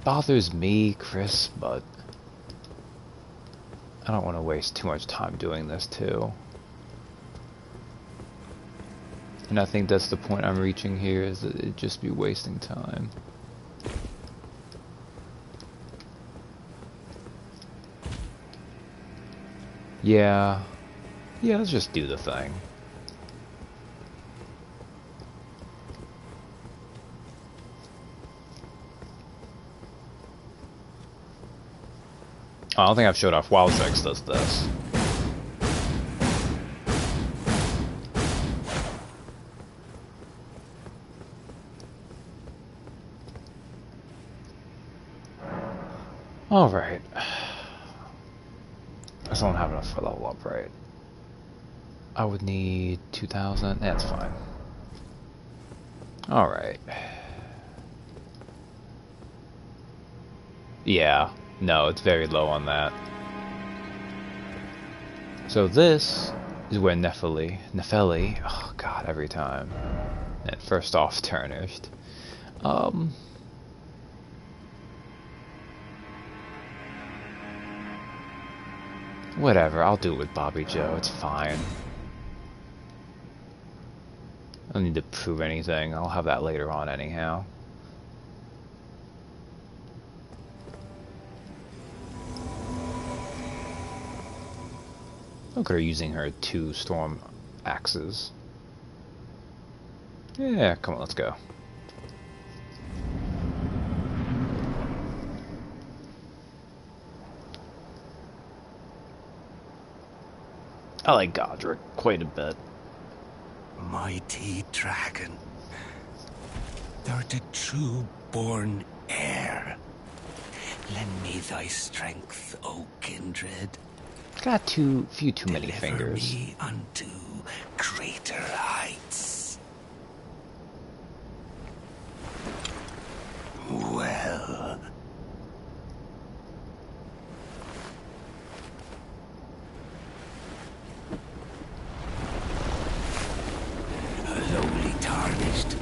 bothers me, Chris, but I don't want to waste too much time doing this too. And I think that's the point I'm reaching here, is that it'd just be wasting time. Yeah, let's just do the thing. Oh, I don't think I've showed off Wild Strikes does this. Alright. I still don't have enough for level up, right? I would need 2,000. That's fine. Alright. Yeah. No, it's very low on that. So this is where Nepheli, oh god, every time. And first off, tarnished. Whatever, I'll do it with Bobby Joe, it's fine. I don't need to prove anything, I'll have that later on anyhow. Look at her using her 2 storm axes. Yeah, come on, let's go. I like Godric quite a bit. Mighty dragon, thou the true born heir. Lend me thy strength, O kindred. Got few too many Deliver fingers. me unto greater heights. Well, lowly tarnished,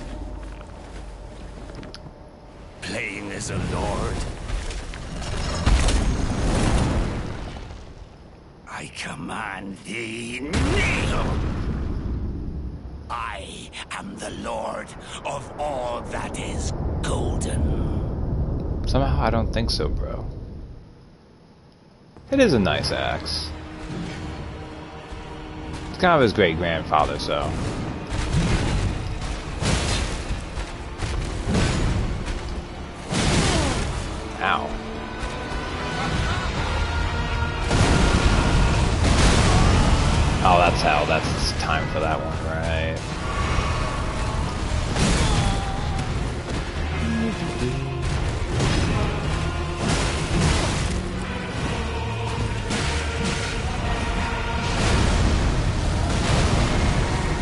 playing as a lord. I command thee, kneel! I am the lord of all that is golden. Somehow I don't think so, bro. It is a nice axe. It's kind of his great-grandfather, so... Ow. Oh, that's how. That's time for that one, right?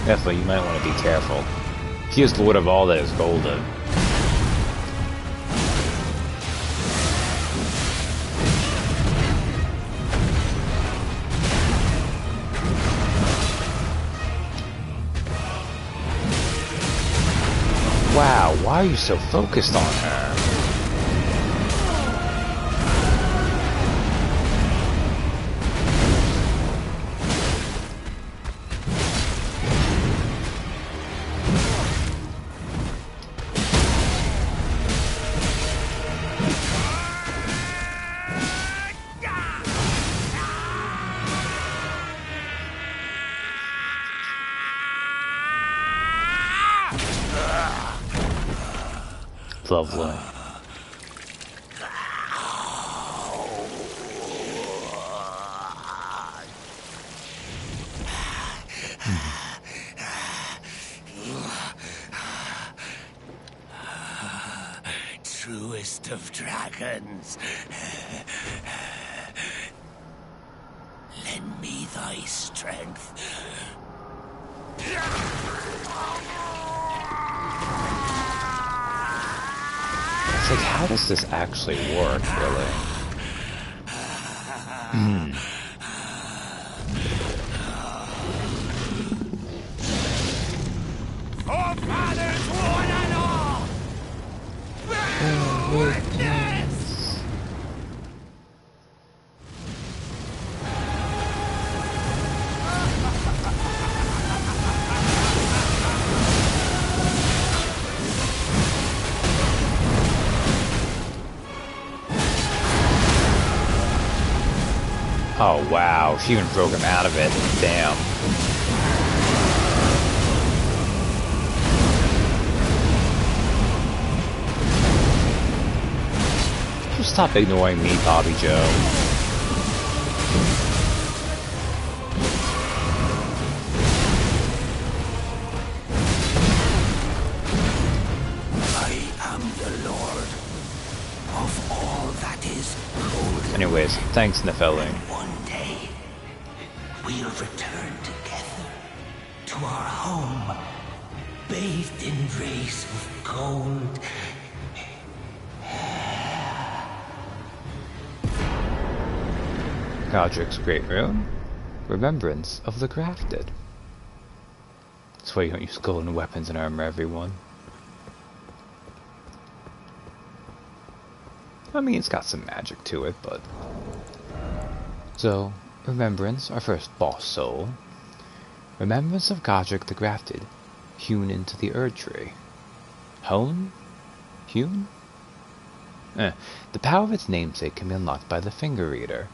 Definitely, you might want to be careful. He is Lord of all that is golden. Wow, why are you so focused on her? Lovely. Truest of dragons, lend me thy strength. It's like, how does this actually work, really? Forefathers, one and all! Bear witness! Oh wow, she even broke him out of it. Damn. Just stop ignoring me, Bobby Joe. I am the lord of all that is golden. Anyways, thanks, Nefelling. One day, we'll return together to our home, bathed in rays of gold. Godric's Great Rune, Remembrance of the Grafted. That's why you don't use golden weapons and armor, everyone. I mean, it's got some magic to it, but... So, Remembrance, our first boss soul. Remembrance of Godric the Grafted, hewn into the Erd Tree. Hone? Hewn? The power of its namesake can be unlocked by the Finger Reader.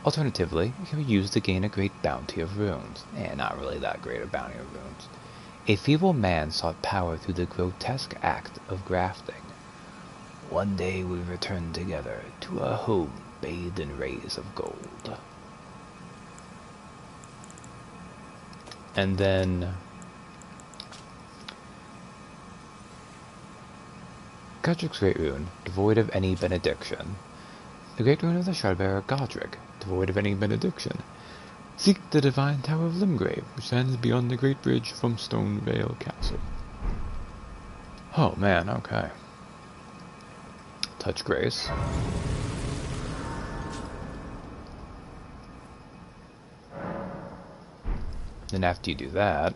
Alternatively, it can be used to gain a great bounty of runes. Not really that great a bounty of runes. A feeble man sought power through the grotesque act of grafting. One day we return together to a home bathed in rays of gold. And then... Godric's Great Rune, devoid of any benediction. The Great Rune of the Shardbearer Godric, devoid of any benediction. Seek the divine Tower of Limgrave, which stands beyond the Great Bridge from Stormvale Castle. Oh man, okay. Touch Grace. Then after you do that...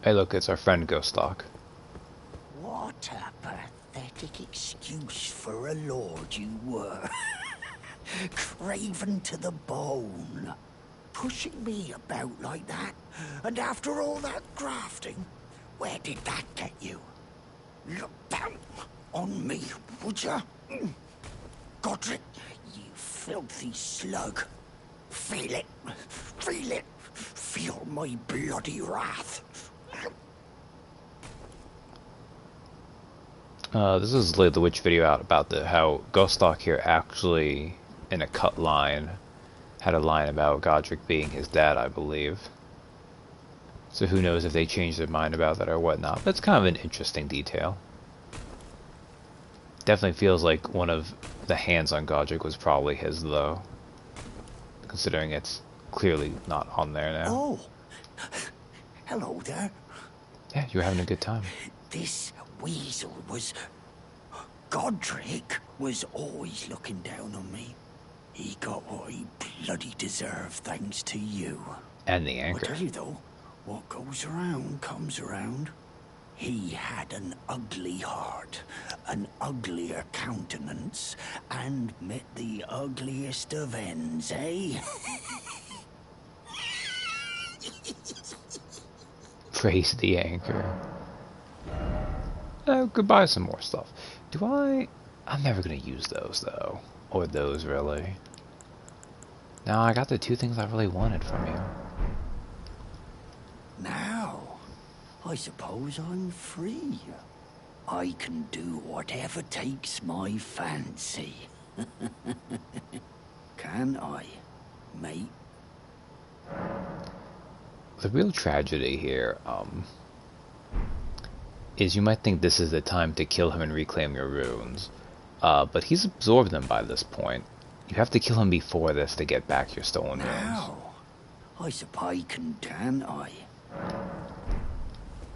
Hey look, it's our friend Ghostlock. What a pathetic excuse for a lord you were. Craven to the bone. Pushing me about like that. And after all that grafting, where did that get you? Look down on me, would ya? Godric, you filthy slug. Feel it. Feel it. Feel my bloody wrath. This is Lay the Witch video out about how Ghostlock here actually, in a cut line, had a line about Godric being his dad, I believe. So who knows if they changed their mind about that or whatnot. But it's kind of an interesting detail. Definitely feels like one of the hands on Godric was probably his, though. Considering it's clearly not on there now. Oh, hello there. Yeah, you were having a good time. This weasel was... Godric was always looking down on me. He got what he bloody deserved thanks to you. And the I anchor. tell you though, what goes around comes around. He had an ugly heart, an uglier countenance, and met the ugliest of ends, eh? Praise the anchor. Goodbye some more stuff. I'm never gonna use those though. Or those really. Now I got the two things I really wanted from you. Now, I suppose I'm free. I can do whatever takes my fancy. Can I, mate? The real tragedy here, is you might think this is the time to kill him and reclaim your runes. But he's absorbed them by this point. You have to kill him before this to get back your stolen runes. Now, I suppose can I?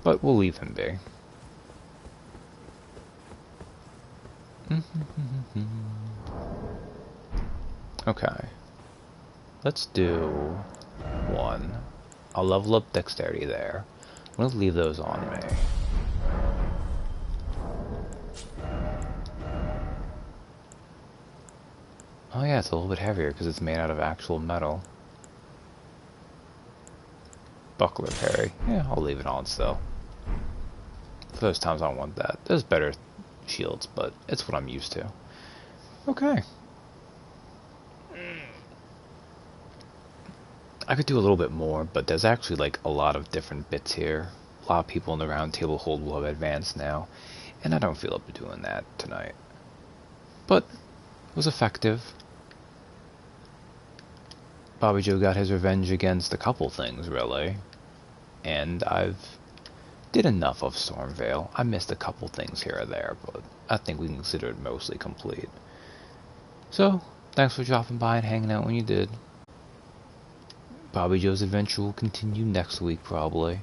But we'll leave him be. Okay. Let's do one. I'll level up dexterity there. I'm gonna leave those on me. Oh yeah, it's a little bit heavier because it's made out of actual metal. Buckler parry. Yeah, I'll leave it on still. For those times I want that. There's better shields, but it's what I'm used to. Okay. I could do a little bit more, but there's actually like a lot of different bits here. A lot of people in the round table hold will have advanced now, and I don't feel up to doing that tonight. But it was effective. Bobby Joe got his revenge against a couple things, really. And I've did enough of Stormvale. I missed a couple things here or there, but I think we can consider it mostly complete. So, thanks for dropping by and hanging out when you did. Bobby Joe's adventure will continue next week, probably.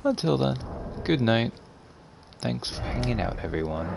Until then, good night. Thanks for hanging out, everyone.